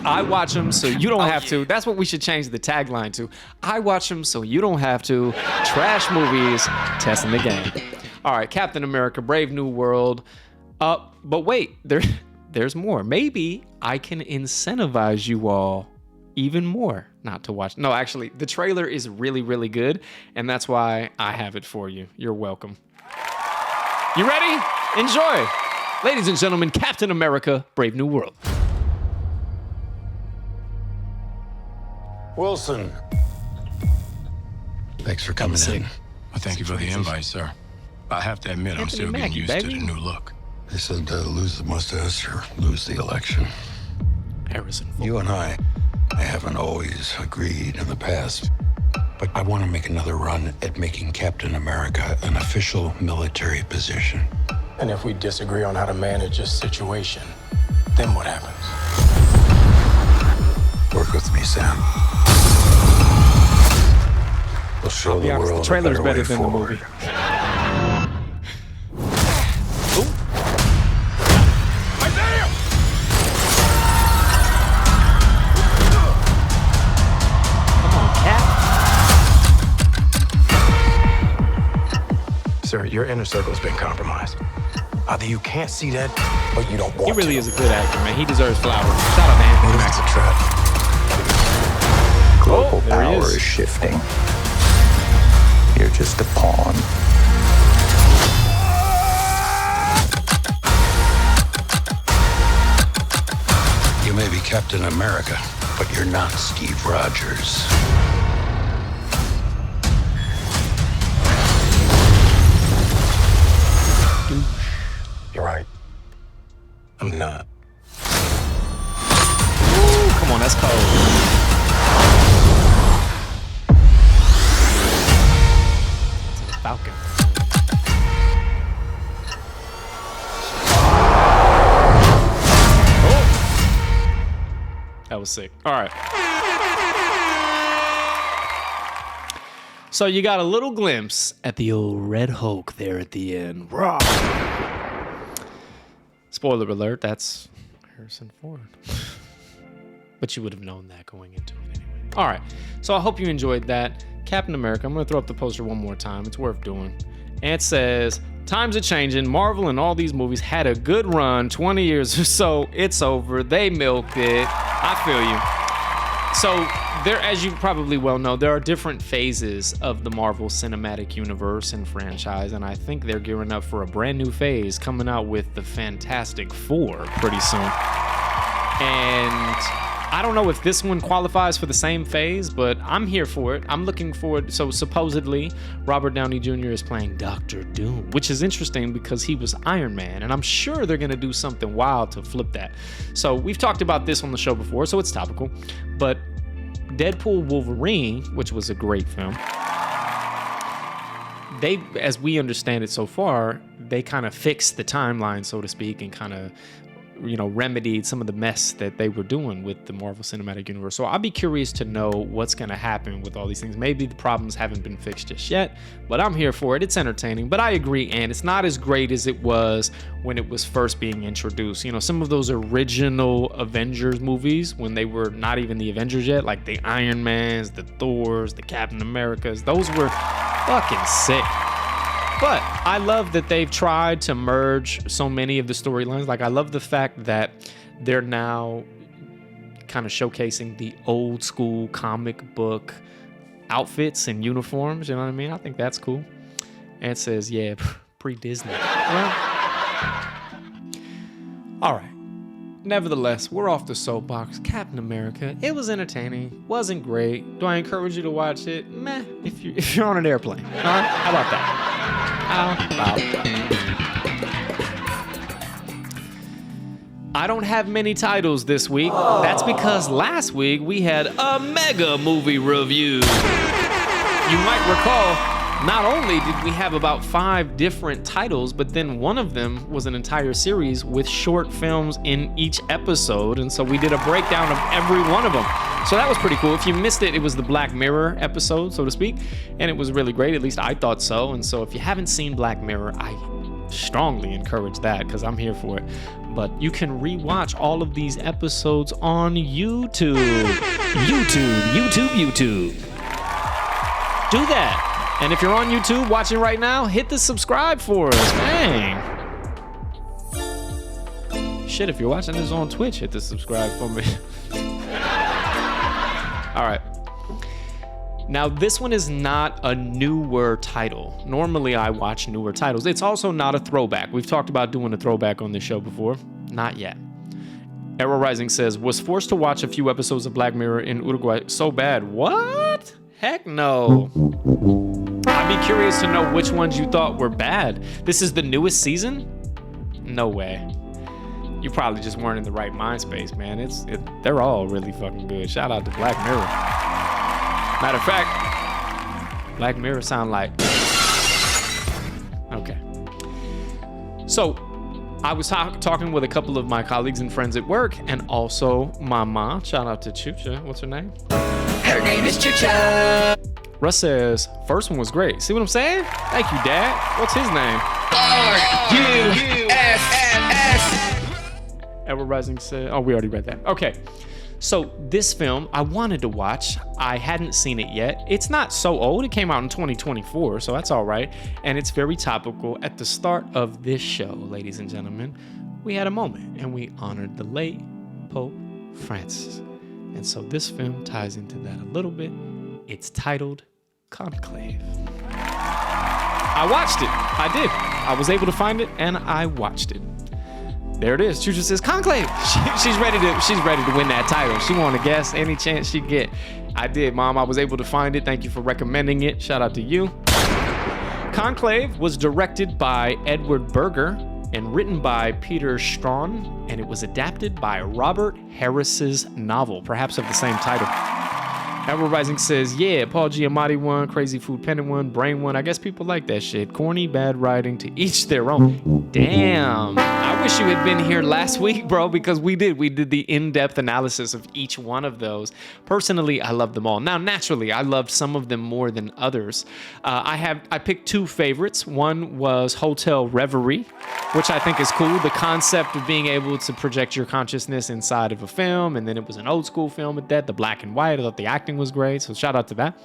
I watch them so you don't have to. That's what we should change the tagline to. I watch them so you don't have to. Trash movies, testing the game. All right, Captain America, Brave New World. But wait, there's more. Maybe I can incentivize you all even more not to watch. No, actually, the trailer is really, really good, and that's why I have it for you. You're welcome. You ready? Enjoy. Ladies and gentlemen, Captain America, Brave New World. Wilson. Thanks for coming in. Well, thank you for the invite, sir. I have to admit, I'm still getting used to the new look. They said lose the mustache or lose the election. Harrison. You and I haven't always agreed in the past, but I want to make another run at making Captain America an official military position. And if we disagree on how to manage this situation, then what happens? Work with me, Sam. We'll show the world the trailer's a better better way than forward. the movie. Sir, your inner circle's been compromised. Either you can't see that, or you don't want to. He really is a good actor, man. He deserves flowers. Shout out, man. That's a trap. Global there he power is. is shifting. You're just a pawn. You may be Captain America, but you're not Steve Rogers. You're right. I'm not. Ooh, come on, that's cold. It's a Falcon. Oh. That was sick. All right. So you got a little glimpse at the old Red Hulk there at the end. Raw. Spoiler alert, that's Harrison Ford. But you would have known that going into it anyway. All right, so I hope you enjoyed that. Captain America, I'm going to throw up the poster one more time. It's worth doing. And it says, times are changing. Marvel and all these movies had a good run, 20 years or so. It's over. They milked it. I feel you. So there, as you probably well know, there are different phases of the Marvel Cinematic Universe and franchise, and I think they're gearing up for a brand new phase coming out with the Fantastic Four pretty soon. And I don't know if this one qualifies for the same phase, but I'm here for it. I'm looking forward. So supposedly, Robert Downey Jr. is playing Dr. Doom, which is interesting because he was Iron Man, and I'm sure they're going to do something wild to flip that. So we've talked about this on the show before, so it's topical. But Deadpool Wolverine, which was a great film, they, as we understand it so far, they kind of fixed the timeline, so to speak, and kind of, you know, remedied some of the mess that they were doing with the Marvel Cinematic Universe. So I'll be curious to know what's going to happen with all these things. Maybe the problems haven't been fixed just yet, but I'm here for it. It's entertaining, but I agree, and it's not as great as it was when it was first being introduced. You know, some of those original Avengers movies, when they were not even the Avengers yet, like the Iron Mans, the Thors, the Captain Americas, those were fucking sick. But I love that they've tried to merge so many of the storylines. Like, I love the fact that they're now kind of showcasing the old school comic book outfits and uniforms. You know what I mean? I think that's cool. And it says, yeah, pre-Disney. Well, all right. Nevertheless, we're off the soapbox. Captain America, it was entertaining, wasn't great. Do I encourage you to watch it? Meh, if you're on an airplane. All right, how about that? I don't have many titles this week. That's because last week we had a mega movie review. You might recall, not only did we have about 5 different titles, but then one of them was an entire series with short films in each episode. And so we did a breakdown of every one of them. So that was pretty cool. If you missed it, it was the Black Mirror episode, so to speak. And it was really great. At least I thought so. And so if you haven't seen Black Mirror, I strongly encourage that because I'm here for it. But you can rewatch all of these episodes on YouTube. YouTube. Do that. And if you're on YouTube watching right now, hit the subscribe for us. Dang. Shit, if you're watching this on Twitch, hit the subscribe for me. All right. Now, this one is not a newer title. Normally, I watch newer titles. It's also not a throwback. We've talked about doing a throwback on this show before. Not yet. AeroRising says, was forced to watch a few episodes of Black Mirror in Uruguay. So bad. What? Heck no. I'd be curious to know which ones you thought were bad. This is the newest season? No way. You probably just weren't in the right mind space, man. They're all really fucking good. Shout out to Black Mirror. Matter of fact, Black Mirror sound like... Okay. So, I was talking with a couple of my colleagues and friends at work, and also my mom. Shout out to Chucha. What's her name? Her name is Chucha. Russ says, first one was great. See what I'm saying? Thank you, Dad. What's his name? R-U-S-S. AeroRising said, oh, we already read that. Okay. So this film, I wanted to watch. I hadn't seen it yet. It's not so old. It came out in 2024, so that's all right. And it's very topical. At the start of this show, ladies and gentlemen, we had a moment and we honored the late Pope Francis. And so this film ties into that a little bit. It's titled Conclave. I watched it. I did. I was able to find it and I watched it. There it is. Chucha says Conclave. She's ready to win that title. She want to guess any chance she get. I did, Mom. I was able to find it. Thank you for recommending it. Shout out to you. Conclave was directed by Edward Berger and written by Peter Strawn, and it was adapted by Robert Harris's novel, perhaps of the same title. AeroRising says, yeah, Paul Giamatti one, Crazy Food Pennant one, Brain one. I guess people like that shit. Corny, bad writing, to each their own. Damn. I wish you had been here last week, bro, because we did the in-depth analysis of each one of those. Personally, I love them all. Now, naturally, I loved some of them more than others. I picked 2 favorites. One was Hotel Reverie, which I think is cool. The concept of being able to project your consciousness inside of a film, and then it was an old school film at that, the black and white. I thought the acting was great, so shout out to that.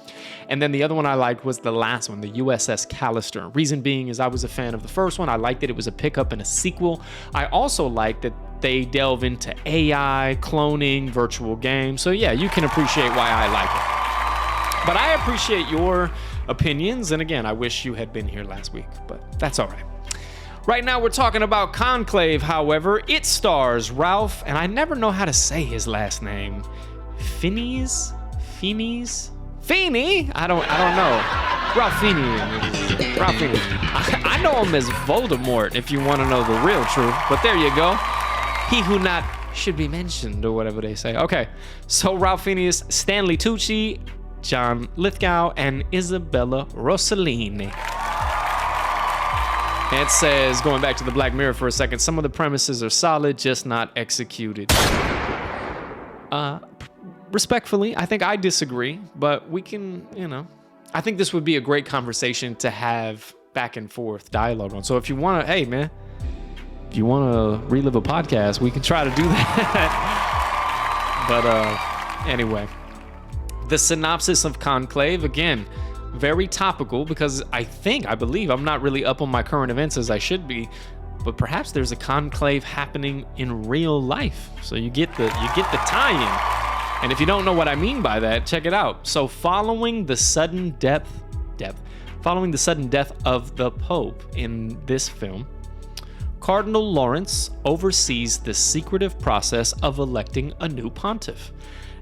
And then the other one I liked was the last one, the USS Callister. Reason being is I was a fan of the first one. I liked that it was a pickup and a sequel. I also liked that they delve into AI, cloning, virtual games. So yeah, you can appreciate why I like it. But I appreciate your opinions, and again, I wish you had been here last week, but that's all right. Right now, we're talking about Conclave, however. It stars Ralph, and I never know how to say his last name. Feeney? I don't know. Ralph Fiennes. I know him as Voldemort, if you want to know the real truth. But there you go. He who not should be mentioned, or whatever they say. Okay, so Ralph Fiennes, Stanley Tucci, John Lithgow, and Isabella Rossellini. And it says, going back to the Black Mirror for a second, some of the premises are solid, just not executed. Respectfully, I think I disagree, but we can, I think this would be a great conversation to have back and forth dialogue on. So if you want to, hey man, if you want to relive a podcast, we can try to do that. But anyway, the synopsis of Conclave, again, very topical because I believe I'm not really up on my current events as I should be, but perhaps there's a conclave happening in real life. So you get the tie-in. And if you don't know what I mean by that, check it out. So following the sudden death Following the sudden death of the Pope in this film, Cardinal Lawrence oversees the secretive process of electing a new pontiff.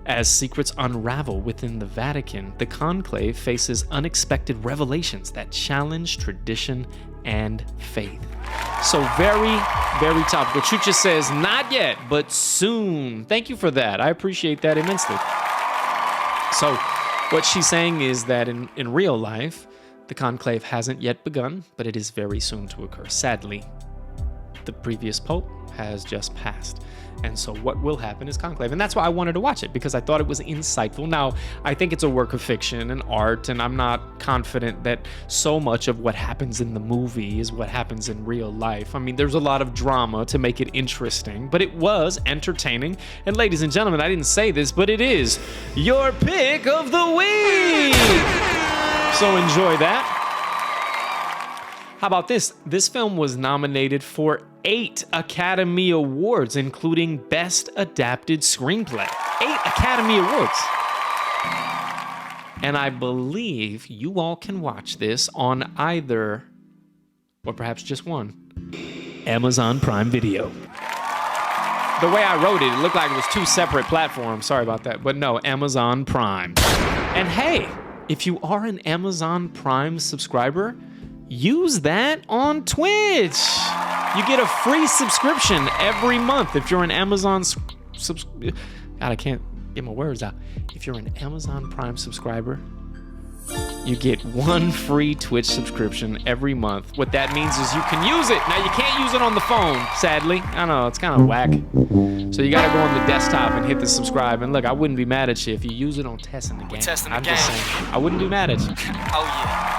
As secrets unravel within the Vatican, the conclave faces unexpected revelations that challenge tradition and faith. So very, very topical. Chucha says, not yet, but soon. Thank you for that. I appreciate that immensely. So what she's saying is that in real life, the conclave hasn't yet begun, but it is very soon to occur. Sadly, the previous pope has just passed. And so what will happen is conclave. And that's why I wanted to watch it, because I thought it was insightful. Now, I think it's a work of fiction and art, and I'm not confident that so much of what happens in the movie is what happens in real life. I mean, there's a lot of drama to make it interesting, but it was entertaining. And ladies and gentlemen, I didn't say this, but it is your pick of the week. So enjoy that. How about this? This film was nominated for 8 Academy Awards, including Best Adapted Screenplay. 8 Academy Awards. And I believe you all can watch this on either, or perhaps just one, Amazon Prime Video. The way I wrote it, it looked like it was 2 separate platforms. Sorry about that. But no, Amazon Prime. And hey, if you are an Amazon Prime subscriber, use that on Twitch. You get a free subscription every month if you're an Amazon God, I can't get my words out. If you're an Amazon Prime subscriber, you get 1 free Twitch subscription every month. What that means is you can use it. Now, you can't use it on the phone, sadly. I know, it's kind of whack. So you got to go on the desktop and hit the subscribe. And look, I wouldn't be mad at you if you use it on Testing the Game. Testing the I'm game. just saying, I wouldn't be mad at you. Oh, yeah.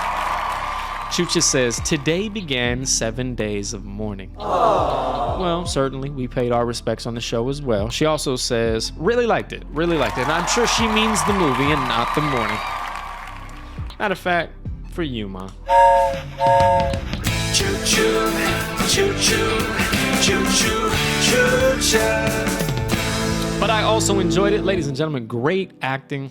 Chucha says, today began 7 days of mourning. Well, certainly, we paid our respects on the show as well. She also says, really liked it. And I'm sure she means the movie and not the mourning. Matter of fact, for you, Ma. Choo-choo, choo-choo, choo-choo, choo-choo. But I also enjoyed it. Ladies and gentlemen, great acting.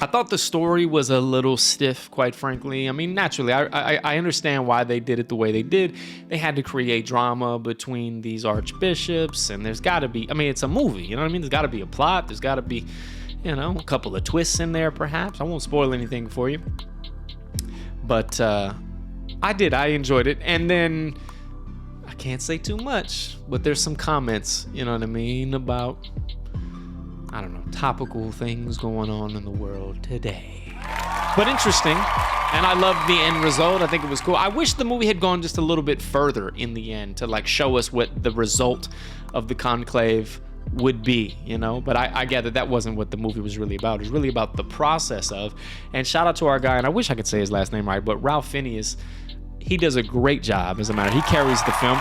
I thought the story was a little stiff, quite frankly. I mean, naturally, I understand why they did it the way they did. They had to create drama between these archbishops, and there's got to be, I mean, it's a movie, you know what I mean? There's got to be a plot. There's got to be, you know, a couple of twists in there, perhaps. I won't spoil anything for you. But I enjoyed it. And then, I can't say too much, but there's some comments, you know what I mean, about, I don't know, topical things going on in the world today. But interesting, and I loved the end result. I think it was cool. I wish the movie had gone just a little bit further in the end to like show us what the result of the conclave would be, you know? But I gather that wasn't what the movie was really about. It was really about the process of, and shout out to our guy, and I wish I could say his last name right, but Ralph Fiennes, he does a great job, as a matter. He carries the film.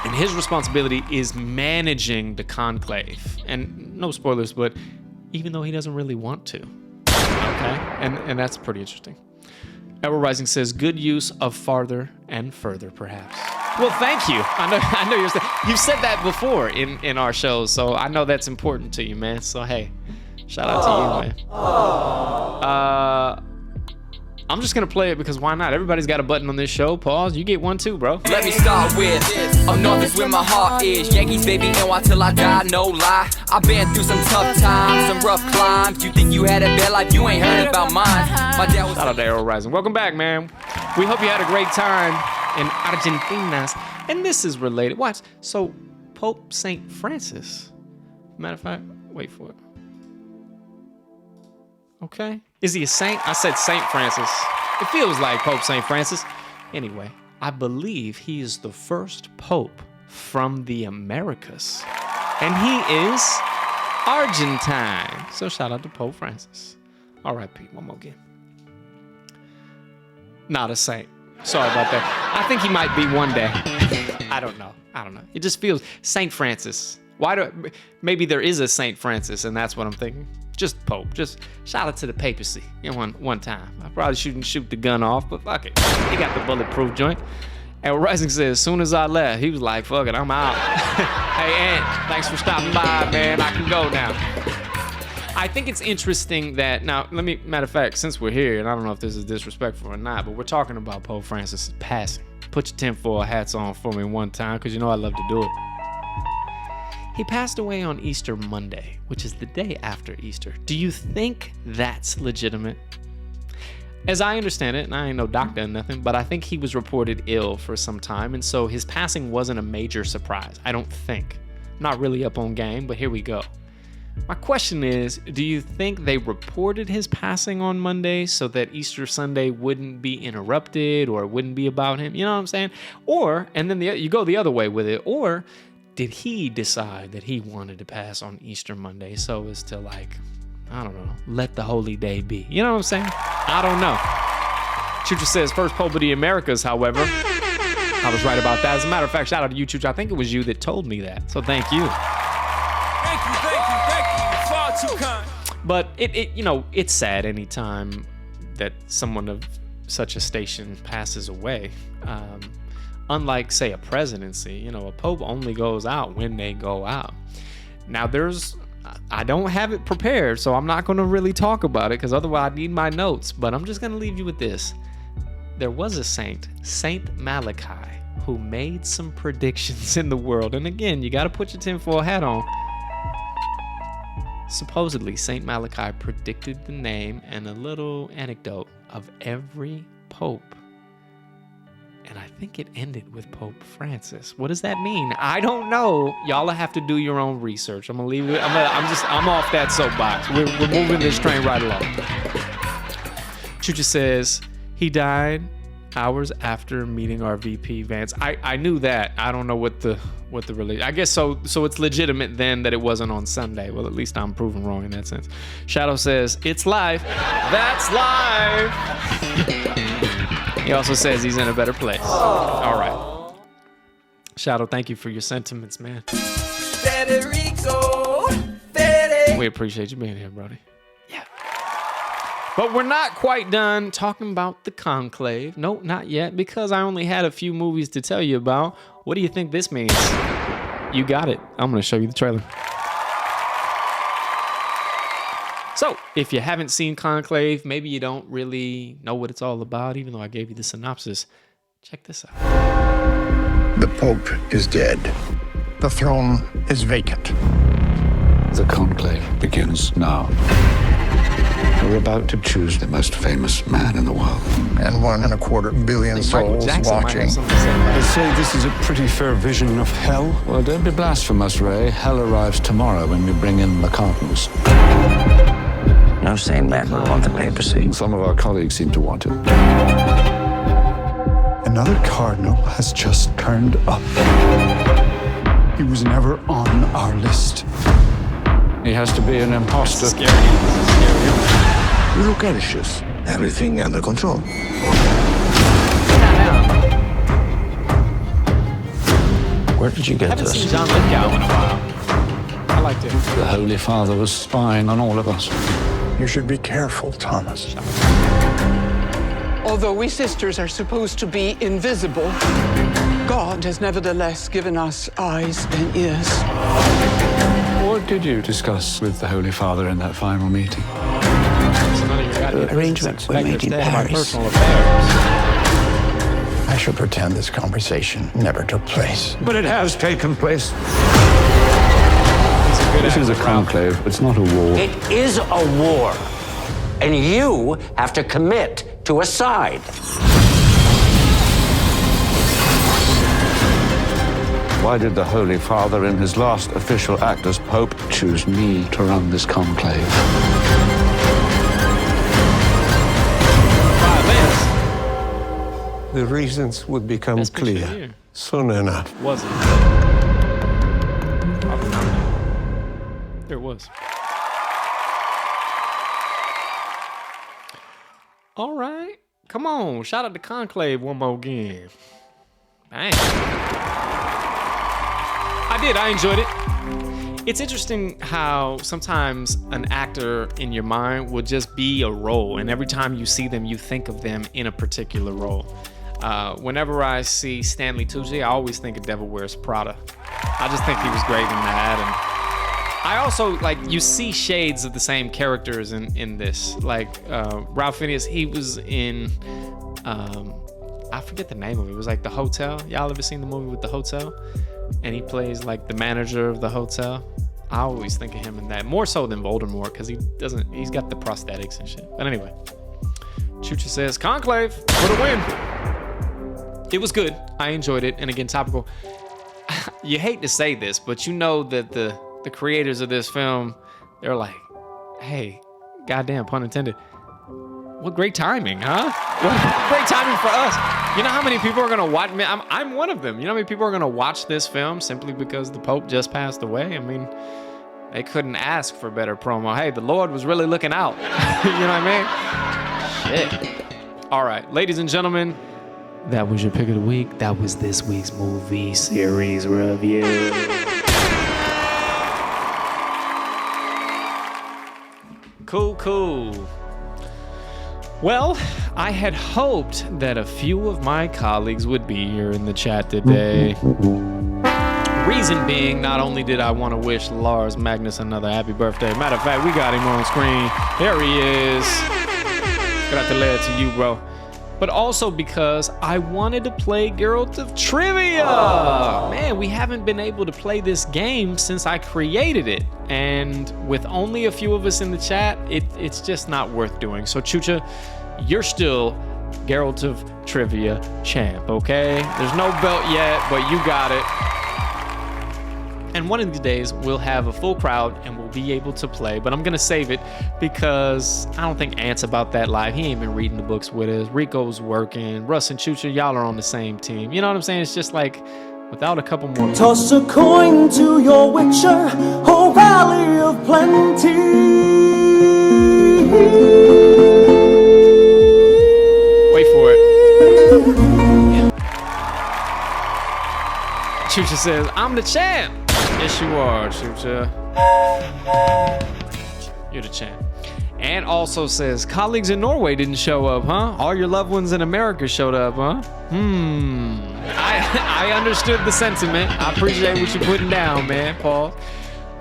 And his responsibility is managing the conclave. And no spoilers, but even though he doesn't really want to. Okay? And that's pretty interesting. AeroRising says, good use of farther and further, perhaps. Well, thank you. I know you've said that before in our shows, so I know that's important to you, man. So, hey, shout out to you, man. I'm just gonna play it because why not? Everybody's got a button on this show. Pause. You get one too, bro. Let me start with, up north is where my heart is. Yankees, baby, NY till I die, no lie. I've been through some tough times, some rough climbs. You think you had a bad life, you ain't heard about mine. My dad was... Shout out to AeroRising. Welcome back, man. We hope you had a great time in Argentina. And this is related. Watch. So, Pope St. Francis. Matter of fact, wait for it. Okay. Is he a saint? I said St. Francis. It feels like Pope St. Francis. Anyway, I believe he is the first pope from the Americas. And he is Argentine. So shout out to Pope Francis. R.I.P. One more again. Not a saint. Sorry about that. I think he might be one day. I don't know. It just feels St. Francis. Maybe there is a St. Francis, and that's what I'm thinking. Just Pope. Just shout out to the papacy. You know, one time. I probably shouldn't shoot the gun off, but fuck it. He got the bulletproof joint. AeroRising says, as soon as I left, he was like, fuck it, I'm out. Hey, Ant, thanks for stopping by, man. I can go now. I think it's interesting that now. Matter of fact, since we're here, and I don't know if this is disrespectful or not, but we're talking about Pope Francis' passing. Put your tinfoil hats on for me one time, because you know I love to do it. He passed away on Easter Monday, which is the day after Easter. Do you think that's legitimate? As I understand it, and I ain't no doctor or nothing, but I think he was reported ill for some time, and so his passing wasn't a major surprise. I don't think. Not really up on game, but here we go. My question is, do you think they reported his passing on Monday so that Easter Sunday wouldn't be interrupted or it wouldn't be about him? You know what I'm saying? Or, and then you go the other way with it, or did he decide that he wanted to pass on Easter Monday so as to, like, I don't know, let the holy day be? You know what I'm saying? I don't know. Chucha says, first Pope of the Americas, however. I was right about that. As a matter of fact, shout out to you, Chucha. I think it was you that told me that. So thank you. Thank you. Far too kind. But it's sad anytime that someone of such a station passes away. Unlike, say, a presidency, a pope only goes out when they go out. Now, I don't have it prepared, so I'm not going to really talk about it, because otherwise I need my notes. But I'm just going to leave you with this. There was a saint, Saint Malachi, who made some predictions in the world. And again, you got to put your tinfoil hat on. Supposedly, Saint Malachi predicted the name and a little anecdote of every pope. And I think it ended with Pope Francis. What does that mean? I don't know. Y'all have to do your own research. I'm gonna leave it. I'm off that soapbox. We're moving this train right along. Chucha says he died hours after meeting our VP Vance. I knew that. I don't know what the relation. I guess so. So it's legitimate then that it wasn't on Sunday. Well, at least I'm proven wrong in that sense. Shadow says it's live. That's live. He also says he's in a better place. All right. Shadow, thank you for your sentiments, man. Federico. We appreciate you being here, Brody. Yeah. But we're not quite done talking about the Conclave. Nope, not yet, because I only had a few movies to tell you about. What do you think this means? You got it. I'm going to show you the trailer. So, if you haven't seen Conclave, maybe you don't really know what it's all about, even though I gave you the synopsis. Check this out. The Pope is dead. The throne is vacant. The conclave begins now. We're about to choose the most famous man in the world. And 1.25 billion souls watching. They say this is a pretty fair vision of hell. Well, don't be blasphemous, Ray. Hell arrives tomorrow when we bring in the Cardinals. No sane man would want the papacy. Some of our colleagues seem to want it. Another cardinal has just turned up. He was never on our list. He has to be an imposter. You look anxious. Everything under control. Where did you get Haven't this? seen John Lithgow in a while. I liked it. The Holy Father was spying on all of us. You should be careful, Thomas. Although we sisters are supposed to be invisible, God has nevertheless given us eyes and ears. What did you discuss with the Holy Father in that final meeting? The arrangements were made in Paris. I shall pretend this conversation never took place. But it has taken place. This is a conclave. It's not a war. It is a war. And you have to commit to a side. Why did the Holy Father, in his last official act as Pope, choose me to run this conclave? The reasons would become clear soon enough. Was it? There was. All right. Come on. Shout out to Conclave one more again. Bang. I enjoyed it. It's interesting how sometimes an actor in your mind will just be a role, and every time you see them, you think of them in a particular role. Whenever I see Stanley Tucci, I always think of Devil Wears Prada. I just think he was great in that, and I also, like, you see shades of the same characters in this. Like, Ralph Fiennes, he was in, I forget the name of it. It was like The Hotel. Y'all ever seen the movie with The Hotel? And he plays like the manager of the hotel. I always think of him in that, more so than Voldemort, because he's got the prosthetics and shit. But anyway, Chucha says, Conclave for the win. It was good. I enjoyed it. And again, topical. You hate to say this, but you know that the creators of this film, they're like, hey, goddamn, pun intended, what great timing, huh? What great timing for us. You know how many people are gonna watch me? I'm one of them. You know how many people are gonna watch this film simply because the Pope just passed away? I mean, they couldn't ask for better promo. Hey, the Lord was really looking out. You know what I mean? Shit. All right, ladies and gentlemen, that was your pick of the week. That was this week's movie series review. Cool. Well, I had hoped that a few of my colleagues would be here in the chat today. Reason being, not only did I want to wish Lars-Magnus another happy birthday. Matter of fact, we got him on screen. There he is. Gratulate to you, bro. But also because I wanted to play Geralt of Trivia. Man, we haven't been able to play this game since I created it. And with only a few of us in the chat, it's just not worth doing. So Chucha, you're still Geralt of Trivia champ, okay? There's no belt yet, but you got it. And one of these days, we'll have a full crowd and we'll be able to play. But I'm going to save it because I don't think Ant's about that live. He ain't been reading the books with us. Rico's working. Russ and Chucha, y'all are on the same team. You know what I'm saying? It's just like, without a couple more... Toss a coin to your witcher, oh valley of plenty. Wait for it. Yeah. Chucha says, I'm the champ. Yes, you are, Chucha. You're the champ. And also says, colleagues in Norway didn't show up, huh? All your loved ones in America showed up, huh? I understood the sentiment. I appreciate what you're putting down, man, Paul.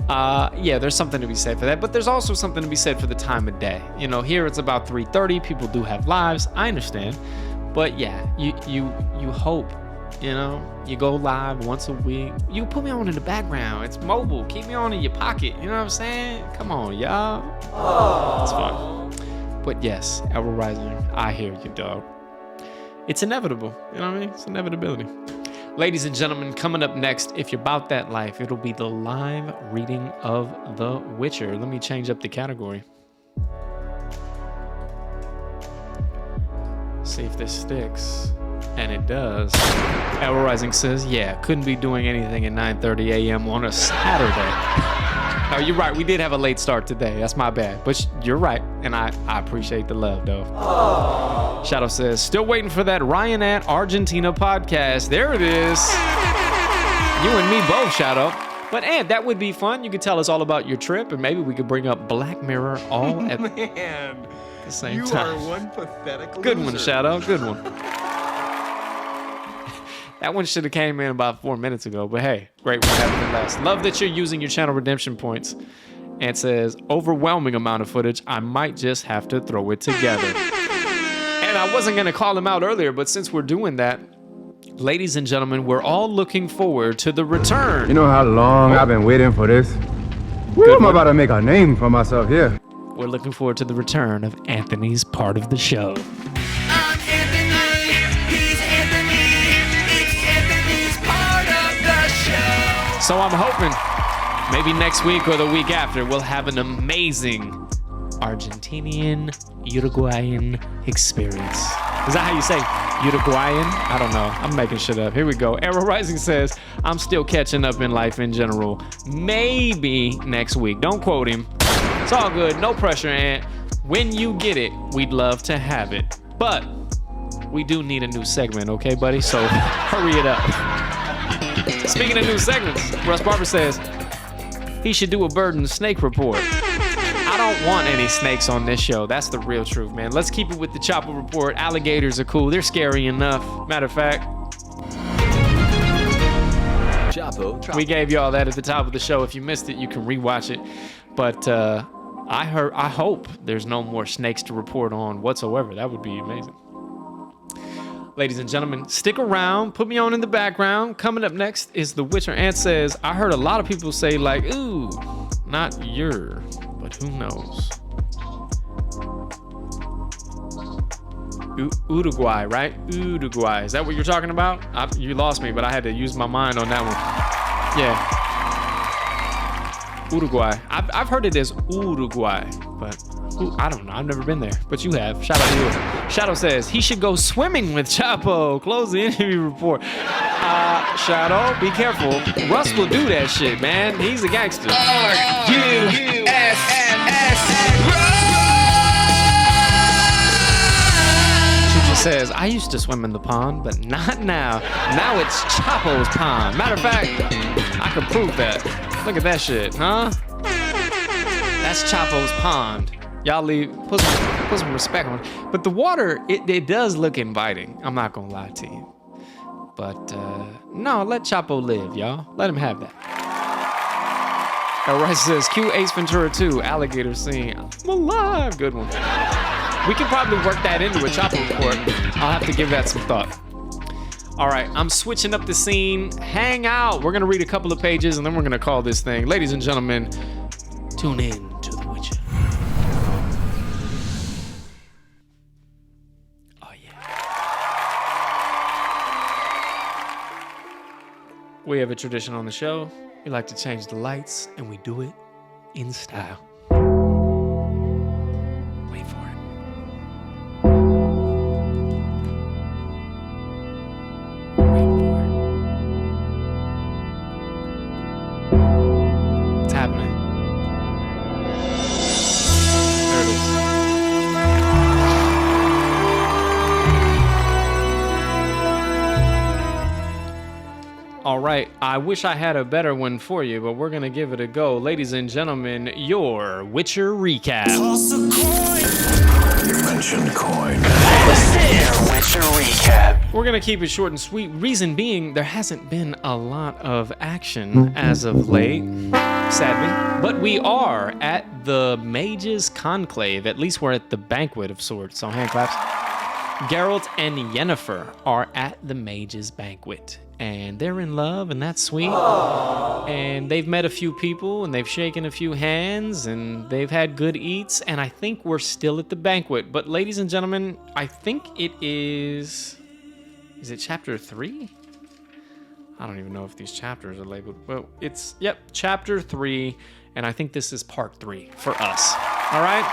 Yeah, there's something to be said for that, but there's also something to be said for the time of day. You know, here it's about 3:30. People do have lives. I understand. But yeah, you hope. You know, you go live once a week. You can put me on in the background. It's mobile. Keep me on in your pocket. You know what I'm saying? Come on, y'all. It's fun. But yes, AeroRising, I hear you, dog. It's inevitable. You know what I mean? It's inevitability. Ladies and gentlemen, coming up next, if you're about that life, it'll be the live reading of The Witcher. Let me change up the category. See if this sticks. And it does. AeroRising says, yeah, couldn't be doing anything at 9:30 a.m. on a Saturday. No, you're right. We did have a late start today. That's my bad. But you're right. And I appreciate the love, though. Shoutout says, still waiting for that Ryan at Argentina podcast. There it is. You and me both, Shoutout. But, and that would be fun. You could tell us all about your trip, and maybe we could bring up Black Mirror all at the same time. You are one pathetic loser. Good one, Shoutout. Good one. That one should have came in about 4 minutes ago, but hey, great one having it last. Love that you're using your channel redemption points. And says, overwhelming amount of footage. I might just have to throw it together. And I wasn't going to call him out earlier, but since we're doing that, ladies and gentlemen, we're all looking forward to the return. You know how long I've been waiting for this? Woo, I'm about to make a name for myself here. We're looking forward to the return of Anthony's part of the show. So I'm hoping maybe next week or the week after, we'll have an amazing Argentinian, Uruguayan experience. Is that how you say Uruguayan? I don't know. I'm making shit up. Here we go. AeroRising says, I'm still catching up in life in general. Maybe next week. Don't quote him. It's all good. No pressure, Ant. When you get it, we'd love to have it. But we do need a new segment, okay, buddy? So hurry it up. Speaking of new segments, Russ Barber says he should do a bird and snake report. I don't want any snakes on this show. That's the real truth, man. Let's keep it with the Chapo Report. Alligators are cool. They're scary enough. Matter of fact, Chapo. We gave you all that at the top of the show. If you missed it, you can rewatch it. But I hope there's no more snakes to report on whatsoever. That would be amazing. Ladies and gentlemen, stick around. Put me on in the background. Coming up next is The Witcher. Ant says, I heard a lot of people say like, ooh, not your, but who knows? Uruguay, right? Uruguay. Is that what you're talking about? You lost me, but I had to use my mind on that one. Yeah. Uruguay. I've heard it as Uruguay, but I don't know. I've never been there, but you have. Shout out to you. Shadow says he should go swimming with Chapo. Close the interview report. Shadow, be careful. Russ will do that shit, man. He's a gangster. Says, I used to swim in the pond, but not now. Now it's Chapo's pond. Matter of fact, I can prove that. Look at that shit, huh? That's Chapo's pond. Y'all put some respect on it. But the water, it does look inviting. I'm not gonna lie to you. But no, let Chapo live, y'all. Let him have that. AeroRising says, Q Ace Ventura 2, alligator scene. I'm alive. Good one. We can probably work that into a Chapo report. I'll have to give that some thought. All right, I'm switching up the scene. Hang out. We're going to read a couple of pages, and then we're going to call this thing. Ladies and gentlemen, tune in to The Witcher. Oh, yeah. We have a tradition on the show. We like to change the lights, and we do it in style. All right, I wish I had a better one for you, but we're gonna give it a go. Ladies and gentlemen, your Witcher recap. Toss a coin. You mentioned coin. Your Witcher recap. We're gonna keep it short and sweet. Reason being, there hasn't been a lot of action as of late, sadly. But we are at the Mage's Conclave. At least we're at the banquet of sorts. So hand claps. Geralt and Yennefer are at the Mage's banquet. And they're in love, and that's sweet. Aww. And they've met a few people, and they've shaken a few hands, and they've had good eats, and I think we're still at the banquet. But ladies and gentlemen, I think it is it chapter 3? I don't even know if these chapters are labeled. Well, chapter 3, and I think this is part 3 for us. All right?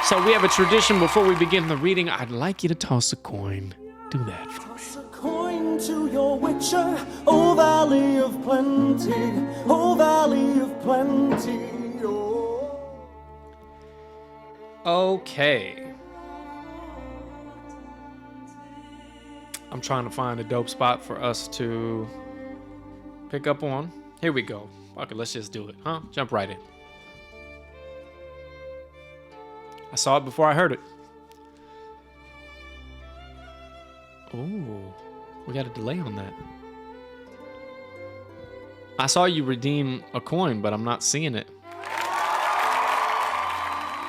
So we have a tradition before we begin the reading. I'd like you to toss a coin. Do that for me. Coin to your Witcher, oh Valley of Plenty, oh Valley of Plenty, oh. Okay. I'm trying to find a dope spot for us to pick up on. Here we go. Okay, let's just do it, huh? Jump right in. I saw it before I heard it. Ooh. We got a delay on that. I saw you redeem a coin, but I'm not seeing it.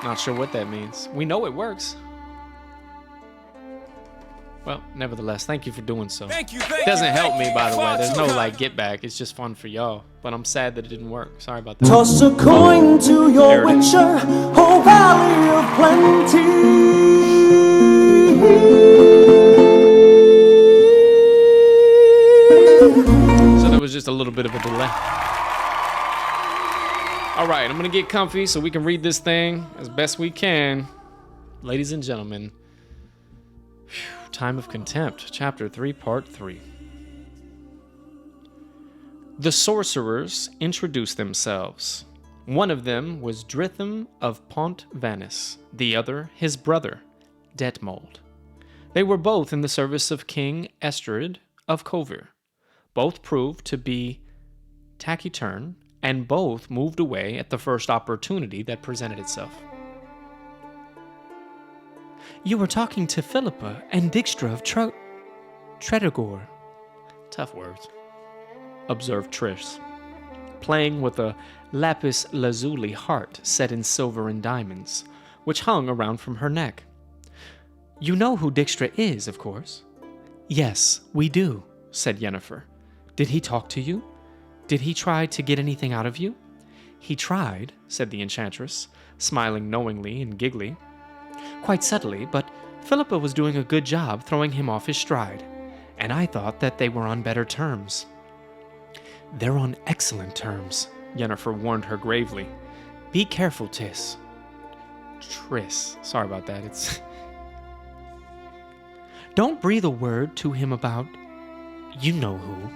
Not sure what that means. We know it works. Well, nevertheless, thank you for doing so. Thank you. It doesn't help me, by the way. There's no get back. It's just fun for y'all. But I'm sad that it didn't work. Sorry about that. Toss a coin to your Witcher, oh Valley of Plenty. So there was just a little bit of a delay. All right, I'm gonna get comfy so we can read this thing as best we can. Ladies and gentlemen, Time of Contempt, Chapter 3, Part 3. The sorcerers introduced themselves. One of them was Dritham of Pont Vanis, the other his brother, Detmold. They were both in the service of King Estrid of Kovir. Both proved to be taciturn, and both moved away at the first opportunity that presented itself. You were talking to Philippa and Dijkstra of Tredogor. Tough words. observed Trish, playing with a Lapis Lazuli heart set in silver and diamonds, which hung around from her neck. You know who Dijkstra is, of course. Yes, we do, said Yennefer. Did he talk to you? Did he try to get anything out of you? He tried, said the enchantress, smiling knowingly and giggly. Quite subtly, but Philippa was doing a good job throwing him off his stride, and I thought that they were on better terms. They're on excellent terms, Yennefer warned her gravely. Be careful, Triss. Sorry about that. It's... Don't breathe a word to him about... You know who.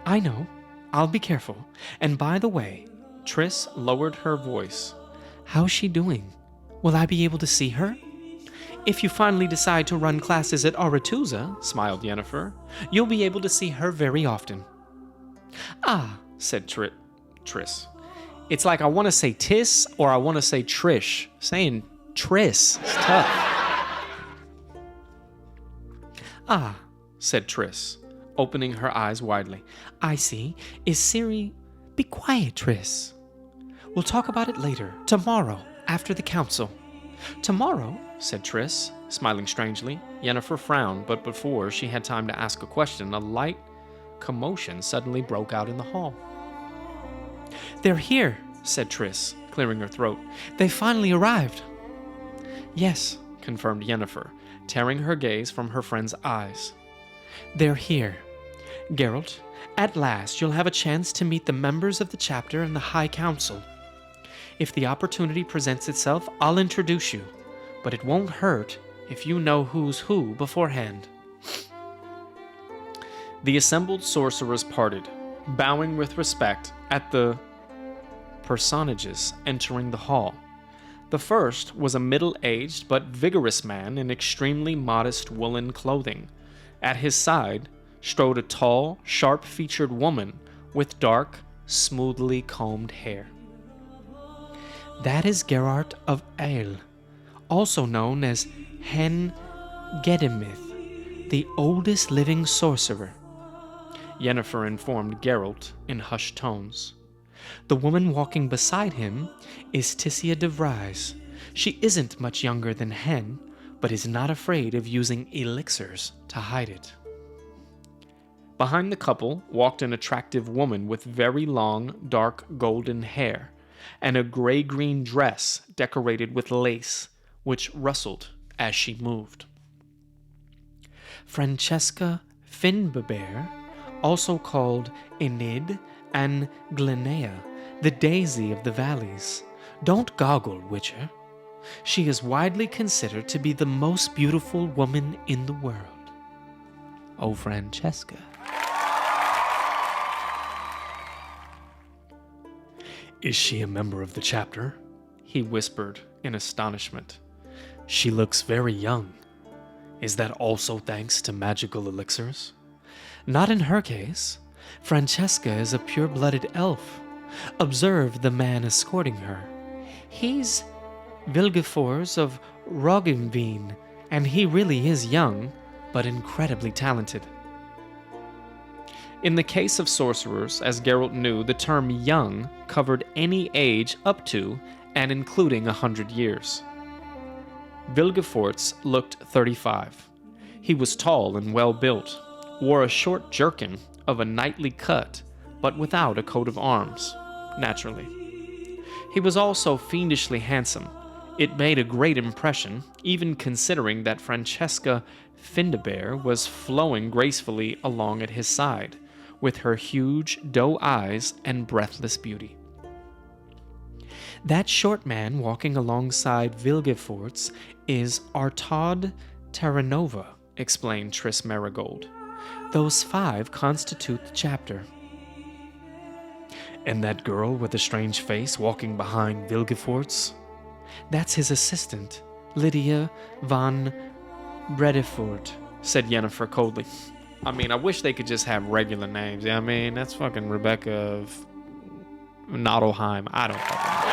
I know. I'll be careful. And by the way, Triss lowered her voice. How's she doing? Will I be able to see her? If you finally decide to run classes at Aretuza, smiled Yennefer, you'll be able to see her very often. Ah, said Triss. It's like I want to say Tiss or I want to say Trish. Saying Triss is tough. Ah, said Triss, opening her eyes widely. I see. Is Ciri... Be quiet, Triss. We'll talk about it later, tomorrow, after the council. Tomorrow, said Triss, smiling strangely. Yennefer frowned, but before she had time to ask a question, a light commotion suddenly broke out in the hall. They're here, said Triss, clearing her throat. They finally arrived. Yes, confirmed Yennefer, tearing her gaze from her friend's eyes. They're here. Geralt, at last you'll have a chance to meet the members of the chapter and the High Council. If the opportunity presents itself, I'll introduce you, but it won't hurt if you know who's who beforehand. The assembled sorcerers parted, bowing with respect at the personages entering the hall. The first was a middle-aged but vigorous man in extremely modest woolen clothing. At his side strode a tall, sharp-featured woman with dark, smoothly combed hair. That is Geralt of All, also known as Hen Gedemith, the oldest living sorcerer, Yennefer informed Geralt in hushed tones. The woman walking beside him is Tissia de Vries. She isn't much younger than Hen, but is not afraid of using elixirs to hide it. Behind the couple walked an attractive woman with very long, dark golden hair and a gray-green dress decorated with lace, which rustled as she moved. Francesca Finbebert, also called Enid and Glenea, the daisy of the valleys. Don't goggle, Witcher. She is widely considered to be the most beautiful woman in the world. Oh, Francesca. Is she a member of the chapter? He whispered in astonishment. She looks very young. Is that also thanks to magical elixirs? Not in her case. Francesca is a pure-blooded elf. Observe the man escorting her. He's Vilgefortz of Roggenveen, and he really is young, but incredibly talented. In the case of sorcerers, as Geralt knew, the term young covered any age up to and including 100 years. Vilgefortz looked 35. He was tall and well-built, wore a short jerkin of a knightly cut, but without a coat of arms, naturally. He was also fiendishly handsome. It made a great impression, even considering that Francesca Finbebert was flowing gracefully along at his side, with her huge doe eyes and breathless beauty. That short man walking alongside Vilgefortz is Artaud Terranova, explained Triss Marigold. Those 5 constitute the chapter. And that girl with the strange face walking behind Vilgefortz? That's his assistant, Lydia von Bredefort, said Yennefer coldly. I mean, I wish they could just have regular names. I mean, that's fucking Rebecca of Nottelheim. I don't fucking know.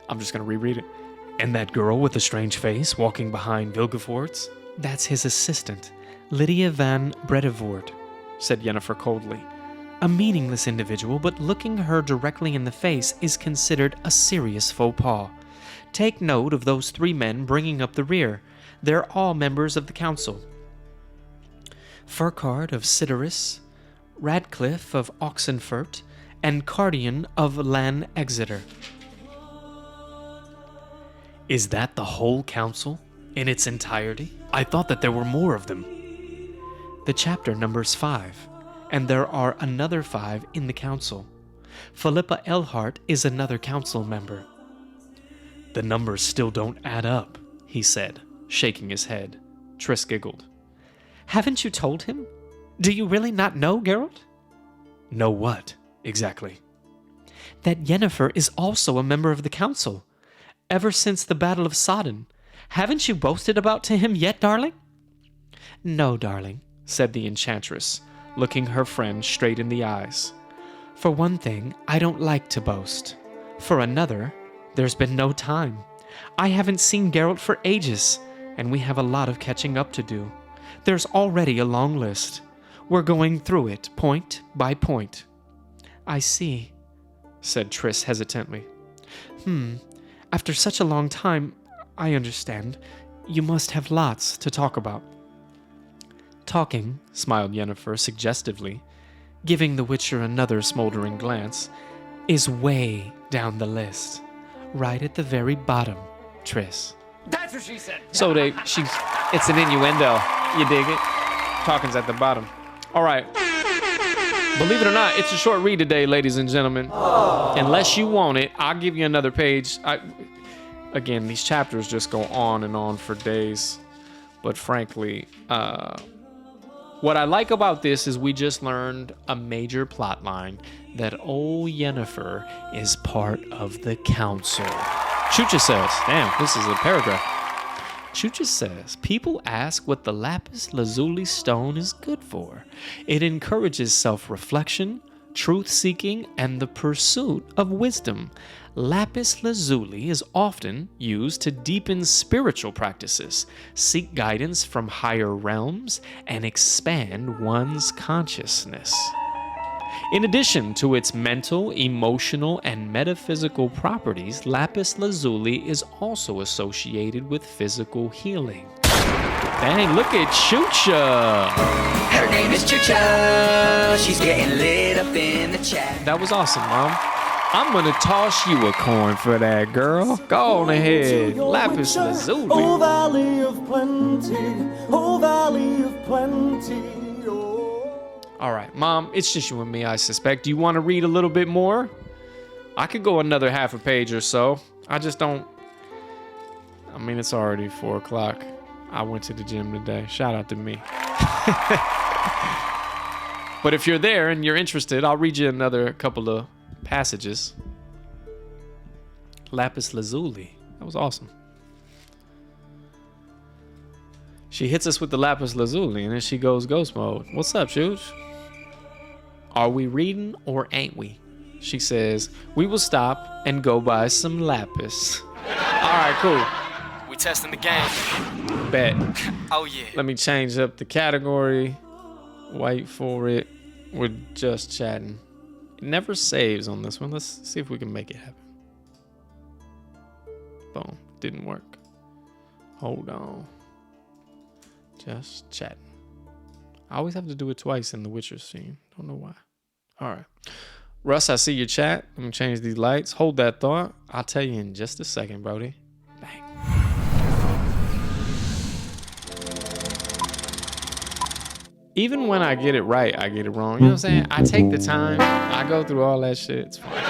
I'm just going to reread it. And that girl with the strange face walking behind Vilgefortz? That's his assistant, Lydia van Bredevoort, said Yennefer coldly. A meaningless individual, but looking her directly in the face is considered a serious faux pas. Take note of those 3 men bringing up the rear. They're all members of the council. Furcard of Sidoris, Radcliffe of Oxenfurt, and Cardian of Lan Exeter. Is that the whole council in its entirety? I thought that there were more of them. The chapter numbers 5, and there are another 5 in the council. Philippa Elhart is another council member. The numbers still don't add up, he said, shaking his head. Triss giggled. Haven't you told him? Do you really not know, Geralt? Know what, exactly? That Yennefer is also a member of the council. Ever since the Battle of Sodden. Haven't you boasted about to him yet, darling? No, darling, said the enchantress, looking her friend straight in the eyes. For one thing, I don't like to boast. For another, there's been no time. I haven't seen Geralt for ages, and we have a lot of catching up to do. There's already a long list. We're going through it, point by point. I see, said Triss hesitantly. After such a long time, I understand. You must have lots to talk about. Talking, smiled Yennefer suggestively, giving the Witcher another smoldering glance, is way down the list. Right at the very bottom, Triss. That's what she said. So it's an innuendo. You dig it? Talking's at the bottom. All right. Believe it or not, it's a short read today, ladies and gentlemen. Unless you want it, I'll give you another page. Again, these chapters just go on and on for days. But frankly, what I like about this is we just learned a major plot line that old Yennefer is part of the council. Chucha says, damn, this is a paragraph. Chucha says, people ask what the Lapis Lazuli stone is good for. It encourages self-reflection, truth-seeking, and the pursuit of wisdom. Lapis Lazuli is often used to deepen spiritual practices, seek guidance from higher realms, and expand one's consciousness. In addition to its mental, emotional, and metaphysical properties, Lapis Lazuli is also associated with physical healing. Dang, look at Chucha! Her name is Chucha. She's getting lit up in the chat. That was awesome, Mom. I'm gonna toss you a coin for that, girl. Go on ahead. Lapis Lazuli. Oh, Valley of Plenty. Oh, Valley of Plenty. All right, Mom, it's just you and me, I suspect. Do you want to read a little bit more? I could go another half a page or so. I just don't... I mean, it's already 4 o'clock. I went to the gym today. Shout out to me. But if you're there and you're interested, I'll read you another couple of passages. Lapis Lazuli. That was awesome. She hits us with the Lapis Lazuli, and then she goes ghost mode. What's up, Chooch? Are we reading or ain't we? She says, we will stop and go buy some Lapis. All right, cool. We testing the game. Bet. Oh, yeah. Let me change up the category. Wait for it. We're just chatting. It never saves on this one. Let's see if we can make it happen. Boom. Didn't work. Hold on. Just chatting. I always have to do it twice in the Witcher scene. Don't know why. All right. Russ, I see your chat. Let me change these lights. Hold that thought. I'll tell you in just a second, Brody. Bang. Even when I get it right, I get it wrong. You know what I'm saying? I take the time. I go through all that shit. It's fine.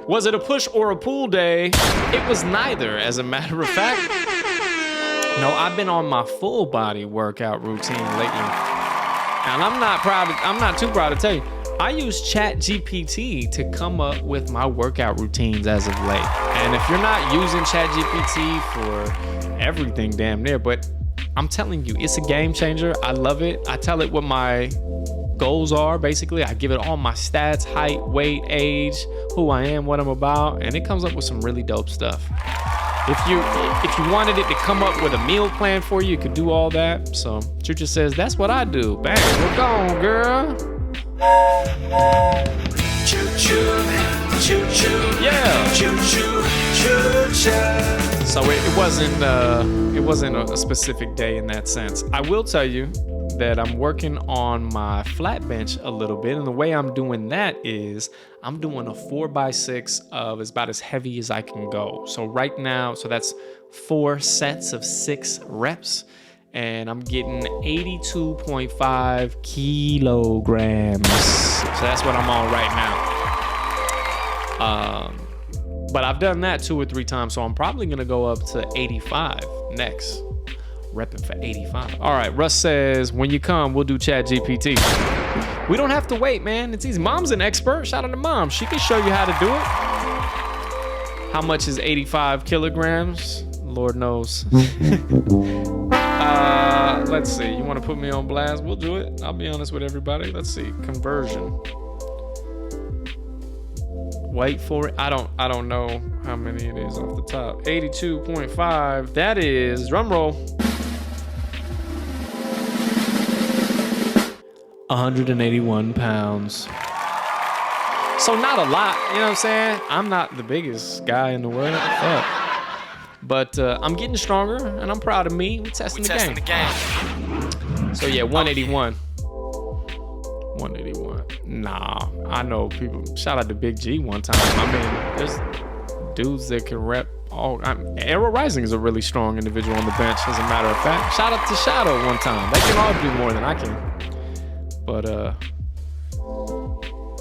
Was it a push or a pull day? It was neither, as a matter of fact. No, I've been on my full body workout routine lately. And I'm not too proud to tell you. I use ChatGPT to come up with my workout routines as of late. And if you're not using ChatGPT for everything damn near, but I'm telling you, it's a game changer. I love it. I tell it what my goals are, basically. I give it all my stats, height, weight, age, who I am, what I'm about, and it comes up with some really dope stuff. If you wanted it to come up with a meal plan for you, you could do all that. So Chucha says, that's what I do. Bang, we're gone, girl. Choo choo, choo choo, yeah, choo choo, choo choo. So it wasn't a specific day in that sense. I will tell you that I'm working on my flat bench a little bit, and the way I'm doing that is I'm doing a 4x6 of about as heavy as I can go. So right now, so that's 4 sets of 6 reps, and I'm getting 82.5 kilograms. So that's what I'm on right now. But I've done that 2 or 3 times, so I'm probably gonna go up to 85 next. Repping for 85. All right, Russ says, when you come, we'll do Chat GPT. We don't have to wait, man. It's easy. Mom's an expert. Shout out to Mom. She can show you how to do it. How much is 85 kilograms? Lord knows. Let's see. You want to put me on blast? We'll do it. I'll be honest with everybody. Let's see. Conversion. Wait for it. I don't know how many it is off the top. 82.5. That is, drum roll, 181 pounds. So not a lot, you know what I'm saying? I'm not the biggest guy in the world. But I'm getting stronger, and I'm proud of me. We're testing the game. So yeah, 181. 181. Nah, I know people. Shout out to Big G one time. I mean, there's dudes that can rep all. AeroRising is a really strong individual on the bench, as a matter of fact. Shout out to Shoutout one time. They can all do more than I can. But all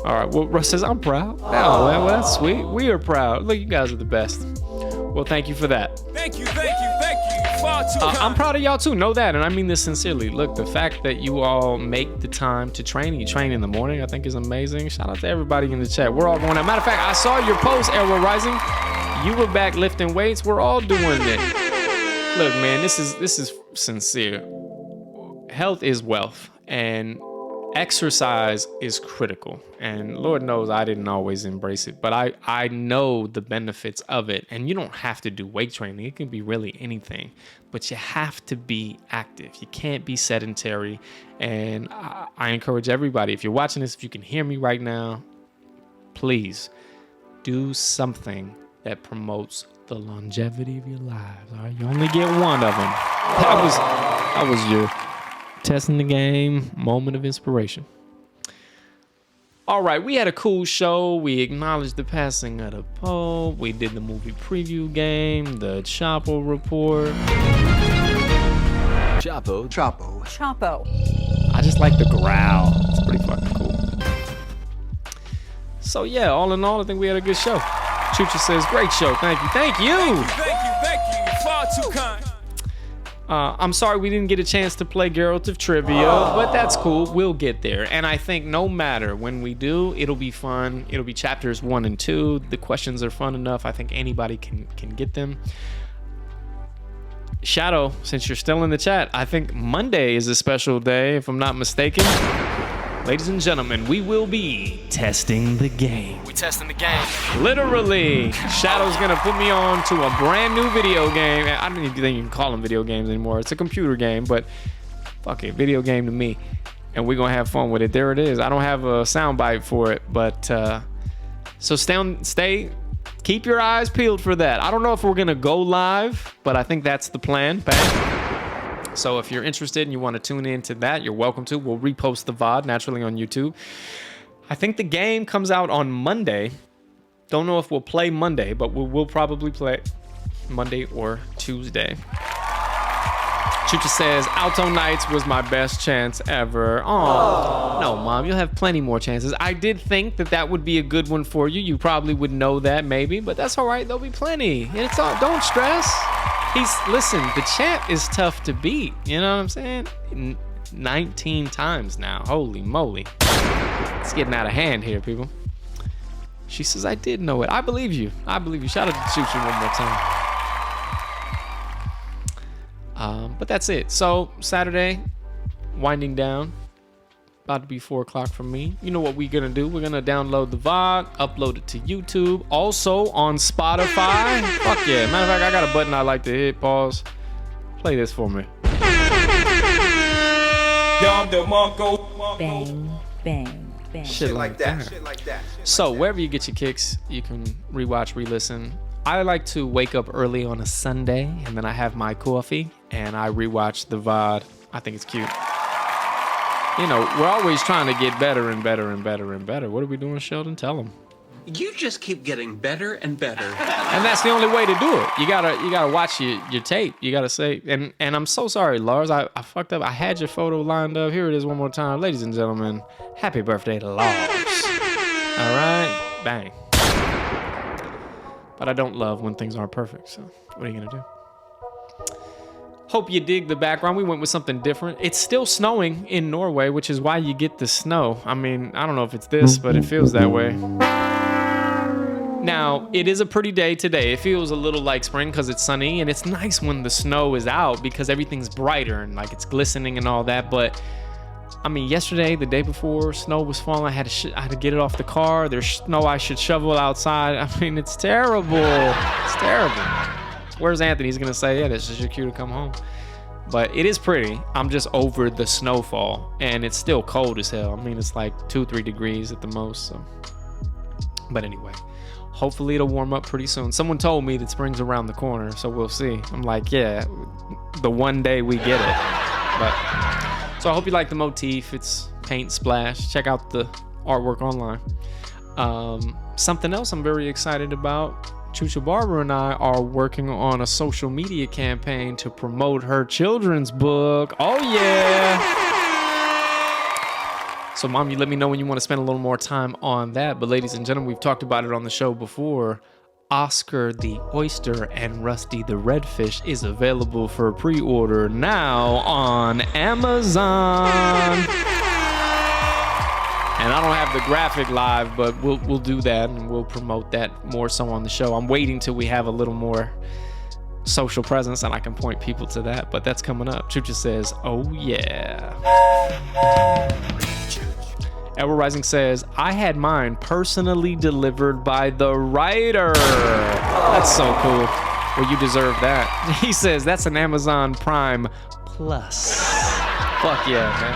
right. Well, Russ says I'm proud. Oh, well, that's sweet. We are proud. Look, you guys are the best. Well, thank you for that. Thank you. Far too kind. I'm proud of y'all too. Know that, and I mean this sincerely. Look, the fact that you all make the time to train, you train in the morning, I think is amazing. Shout out to everybody in the chat. We're all going out. Matter of fact, I saw your post, AeroRising. You were back lifting weights. We're all doing it. Look, man, this is sincere. Health is wealth, and exercise is critical. And Lord knows I didn't always embrace it, but I know the benefits of it. And you don't have to do weight training. It can be really anything, but you have to be active. You can't be sedentary. And I encourage everybody, if you're watching this, if you can hear me right now, please do something that promotes the longevity of your lives. All right, you only get one of them. That was your testing the game moment of inspiration. All right, we had a cool show. We acknowledged the passing of the Pope. We did the movie preview game, the Chapo Report. Chapo. I just like the growl. It's pretty fucking cool. So yeah, all in all, I think we had a good show. Chucha says, great show. Thank you. Thank you. Far too kind. I'm sorry we didn't get a chance to play Geralt of Trivia, but that's cool. We'll get there. And I think no matter when we do, it'll be fun. It'll be chapters 1 and 2. The questions are fun enough. I think anybody can get them. Shadow, since you're still in the chat, I think Monday is a special day, if I'm not mistaken. Ladies and gentlemen, we will be testing the game. We testing the game. Literally. Shadow's gonna put me on to a brand new video game. I don't even think you can call them video games anymore. It's a computer game, but fuck it, video game to me. And we're gonna have fun with it. There it is. I don't have a soundbite for it, but so stay, keep your eyes peeled for that. I don't know if we're gonna go live, but I think that's the plan. Bang. So if you're interested and you want to tune into that, you're welcome to. We'll repost the VOD naturally on YouTube. I think the game comes out on Monday. Don't know if we'll play Monday, but we'll probably play Monday or Tuesday. Chucha says, Alto Knights was my best chance ever. Oh, no, Mom, you'll have plenty more chances. I did think that would be a good one for you. You probably would know that maybe, but that's all right. There'll be plenty. And it's all, don't stress. Listen, the champ is tough to beat. You know what I'm saying? 19 times now. Holy moly. It's getting out of hand here, people. She says, I did know it. I believe you. Shout out to Chucha one more time. But that's it. So Saturday, winding down. About to be 4 o'clock for me. You know what we're gonna do? We're gonna download the VOD, upload it to YouTube, also on Spotify. Fuck yeah. Matter of fact, I got a button I like to hit. Pause. Play this for me. Bang, bang, bang. Shit like that. So wherever you get your kicks, you can rewatch, re-listen. I like to wake up early on a Sunday, and then I have my coffee, and I rewatch the VOD. I think it's cute. You know, we're always trying to get better and better and better and better. What are we doing, Sheldon? Tell them. You just keep getting better and better. And that's the only way to do it. You gotta watch your tape. You gotta say, and I'm so sorry, Lars. I fucked up. I had your photo lined up. Here it is one more time. Ladies and gentlemen, happy birthday to Lars. All right? Bang. But I don't love when things aren't perfect, so what are you gonna do? Hope you dig the background. We went with something different. It's still snowing in Norway, which is why you get the snow. I mean, I don't know if it's this, but it feels that way. Now, it is a pretty day today. It feels a little like spring because it's sunny, and it's nice when the snow is out because everything's brighter and like it's glistening and all that. But I mean, yesterday, the day before, snow was falling. I had to get it off the car. There's snow I should shovel outside. I mean, it's terrible. It's terrible. Where's Anthony? He's gonna say, yeah, this is your cue to come home. But it is pretty. I'm just over the snowfall, and it's still cold as hell. I mean, it's like 2-3 degrees at the most. So, but anyway, hopefully it'll warm up pretty soon. Someone told me that spring's around the corner, so we'll see. I'm like, yeah, the one day we get it. But so I hope you like the motif. It's paint splash. Check out the artwork online. Something else I'm very excited about. Chucha Barber and I are working on a social media campaign to promote her children's book. Oh yeah! So Mom, you let me know when you want to spend a little more time on that. But ladies and gentlemen, we've talked about it on the show before. Oscar the Oyster and Rusty the Redfish is available for pre-order now on Amazon. And I don't have the graphic live, but we'll do that and we'll promote that more so on the show. I'm waiting till we have a little more social presence and I can point people to that, but that's coming up. Chucha says, oh yeah. AeroRising says, I had mine personally delivered by the writer. That's so cool. Well, you deserve that. He says, that's an Amazon Prime Plus. Fuck yeah, man.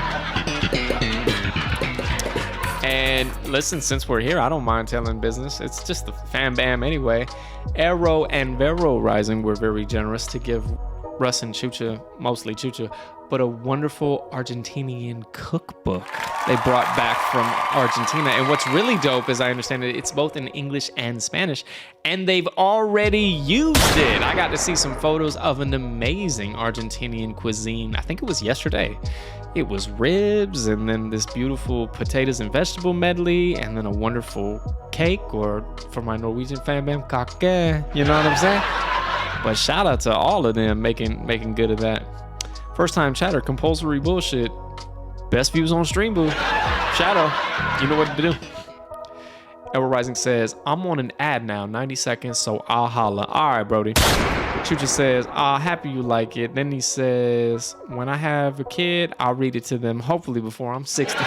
And listen, since we're here, I don't mind telling business. It's just the fam bam anyway. Aero and AeroRising were very generous to give Russ and Chucha, mostly Chucha, but a wonderful Argentinian cookbook they brought back from Argentina. And what's really dope, as I understand it, it's both in English and Spanish, and they've already used it. I got to see some photos of an amazing Argentinian cuisine. I think it was yesterday. It was ribs, and then this beautiful potatoes and vegetable medley, and then a wonderful cake, or for my Norwegian fan bam, kake. You know what I'm saying? But shout out to all of them making good of that. First time chatter, compulsory bullshit. Best views on stream, boo. Shadow, you know what to do. AeroRising says, I'm on an ad now, 90 seconds, so I'll holla. All right, Brody. Chucha says, happy you like it. Then he says, when I have a kid, I'll read it to them, hopefully before I'm 60.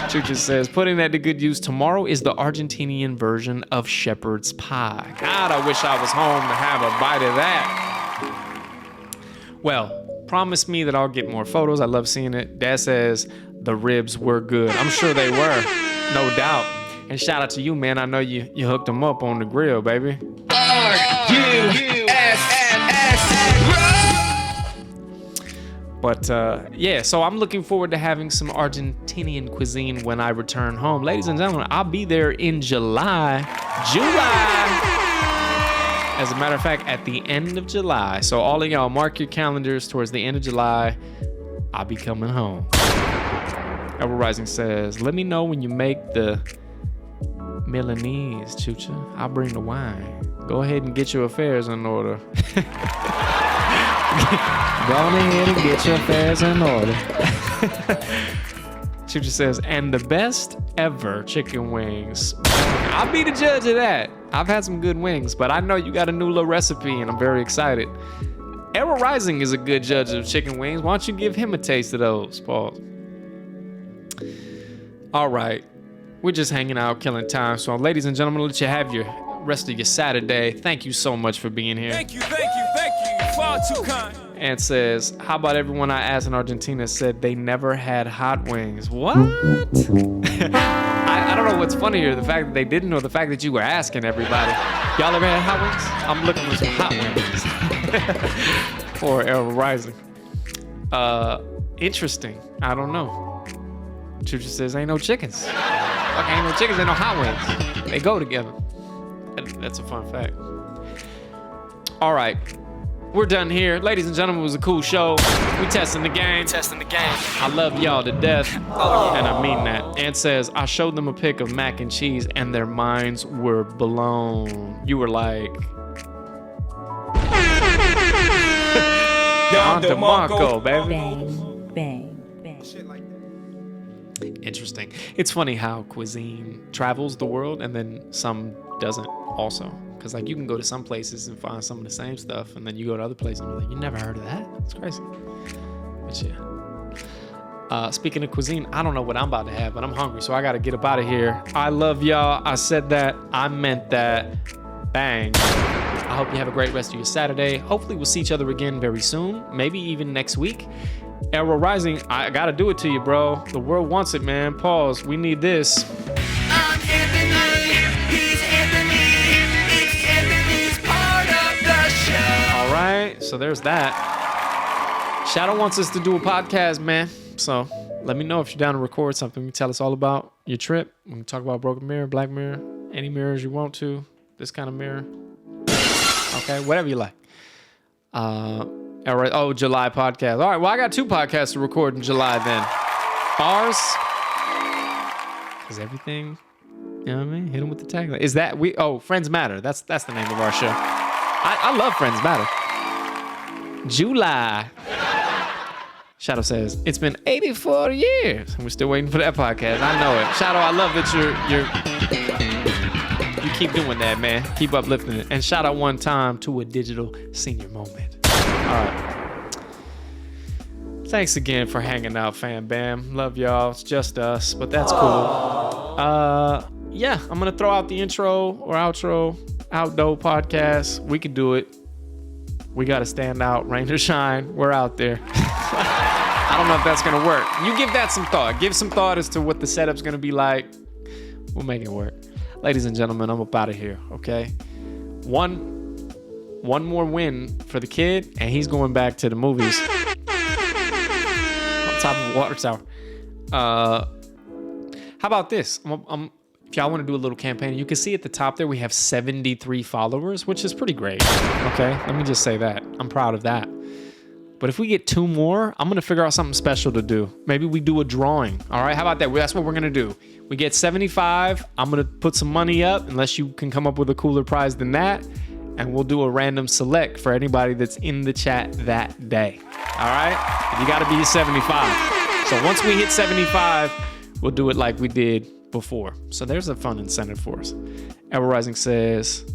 Chucha says, putting that to good use, tomorrow is the Argentinian version of shepherd's pie. God, I wish I was home to have a bite of that. Well, promise me that I'll get more photos. I love seeing it. Dad says the ribs were good. I'm sure they were, no doubt. And shout out to you, man. I know you hooked them up on the grill, baby. But yeah, so I'm looking forward to having some Argentinian cuisine when I return home. Ladies and gentlemen, I'll be there in July. As a matter of fact, at the end of July. So all of y'all, mark your calendars towards the end of July. I'll be coming home. AeroRising says, let me know when you make the Milanese, Chucha. I'll bring the wine. Go ahead and get your affairs in order. Go ahead and get your affairs in order. Chucha says, and the best ever chicken wings. I'll be the judge of that. I've had some good wings, but I know you got a new little recipe and I'm very excited. AeroRising is a good judge of chicken wings. Why don't you give him a taste of those, Paul? All right. We're just hanging out, killing time. So, ladies and gentlemen, let you have your rest of your Saturday. Thank you so much for being here. Thank you. You're far too kind. And says, how about everyone I asked in Argentina said they never had hot wings? What? I don't know what's funnier, the fact that they didn't or the fact that you were asking everybody. Y'all ever had hot wings? I'm looking for some hot wings. For AeroRising. Interesting. I don't know. Chucha says, ain't no chickens. Fuck, ain't no chickens, ain't no hot wings. They go together. That's a fun fact. All right. We're done here. Ladies and gentlemen, it was a cool show. We testing the game. I love y'all to death. Oh, yeah. And I mean that. And says, I showed them a pic of mac and cheese and their minds were blown. You were like... On to Marco, baby. Bang, bang, bang. Interesting. It's funny how cuisine travels the world and then some doesn't also. Because like you can go to some places and find some of the same stuff, and then you go to other places and be like, you never heard of that? It's crazy. But yeah. Speaking of cuisine, I don't know what I'm about to have, but I'm hungry, so I got to get up out of here. I love y'all. I said that. I meant that. Bang. I hope you have a great rest of your Saturday. Hopefully we'll see each other again very soon. Maybe even next week. AeroRising, I got to do it to you, bro. The world wants it, man. Pause. We need this. I'm Anthony. He's Anthony. It's Anthony's part of the show. All right. So there's that. Shadow wants us to do a podcast, man. So let me know if you're down to record something. You can tell us all about your trip. We can talk about broken mirror, black mirror, any mirrors you want to. This kind of mirror. Okay, whatever you like. All right. Oh, July podcast. All right, well, I got 2 podcasts to record in July then. Ours. Because everything, you know what I mean? Hit them with the tagline. Is that Friends Matter. That's the name of our show. I love Friends Matter. July. Shadow says, it's been 84 years. And we're still waiting for that podcast. I know it. Shadow, I love that you keep doing that, man. Keep uplifting it. And shout out one time to a digital senior moment. All right. Thanks again for hanging out, fam bam. Love y'all. It's just us, but that's cool. Yeah, I'm gonna throw out the intro or outro, outdo podcast. We can do it. We gotta stand out, rain or shine. We're out there. I don't know if that's gonna work. You give that some thought. Give some thought as to what the setup's gonna be like. We'll make it work. Ladies and gentlemen, I'm up out of here, okay? One more win for the kid, and he's going back to the movies. On top of a water tower. How about this? If y'all want to do a little campaign, you can see at the top there we have 73 followers, which is pretty great, okay? Let me just say that. I'm proud of that. But if we get 2 more, I'm going to figure out something special to do. Maybe we do a drawing, all right? How about that? That's what we're going to do. We get 75. I'm going to put some money up, unless you can come up with a cooler prize than that. And we'll do a random select for anybody that's in the chat that day. All right? You got to be at 75. So once we hit 75, we'll do it like we did before. So there's a fun incentive for us. AeroRising says,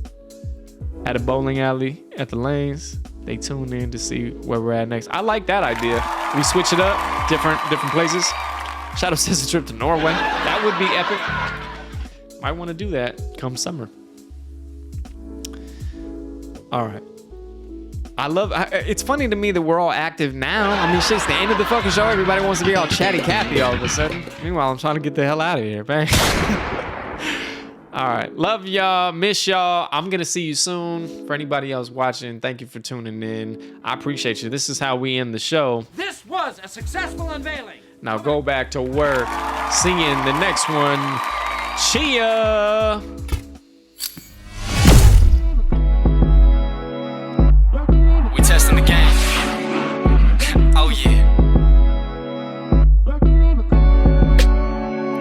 at a bowling alley at the lanes, they tune in to see where we're at next. I like that idea. We switch it up, different places. Shadow says a trip to Norway. That would be epic. Might want to do that come summer. All right. It's funny to me that we're all active now. I mean, shit's the end of the fucking show. Everybody wants to be all chatty Cathy all of a sudden. Meanwhile, I'm trying to get the hell out of here, man. All right. Love y'all. Miss y'all. I'm going to see you soon. For anybody else watching, thank you for tuning in. I appreciate you. This is how we end the show. This was a successful unveiling. Now go back to work. See you in the next one. Chia. We testing the game. Oh yeah.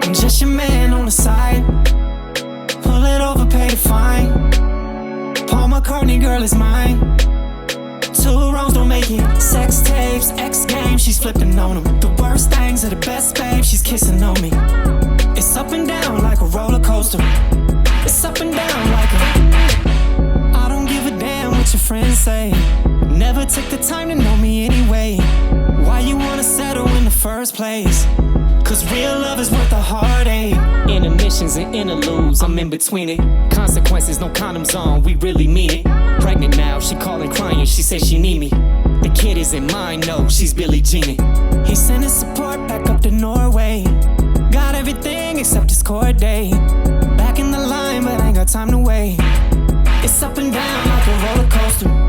I'm just your man on the side. Pull it over, pay the fine. Paul McCartney, girl, is mine. 2 wrongs don't make it. Sex tapes, X games, she's flipping on them. The worst things are the best, babe, she's kissing on me. It's up and down like a roller coaster. It's up and down like I don't give a damn what your friends say. Never took the time to know me anyway. Why you wanna settle in the first place? Cause real love is worth the heartache. Intermissions and interludes, I'm in between it. Consequences, no condoms on, we really mean it. Pregnant now, she calling crying, she says she need me. The kid isn't mine, no, she's Billie Jean. He sent his support back up to Norway. Got everything except his court date. Back in the line, but ain't got time to wait. It's up and down like a roller coaster.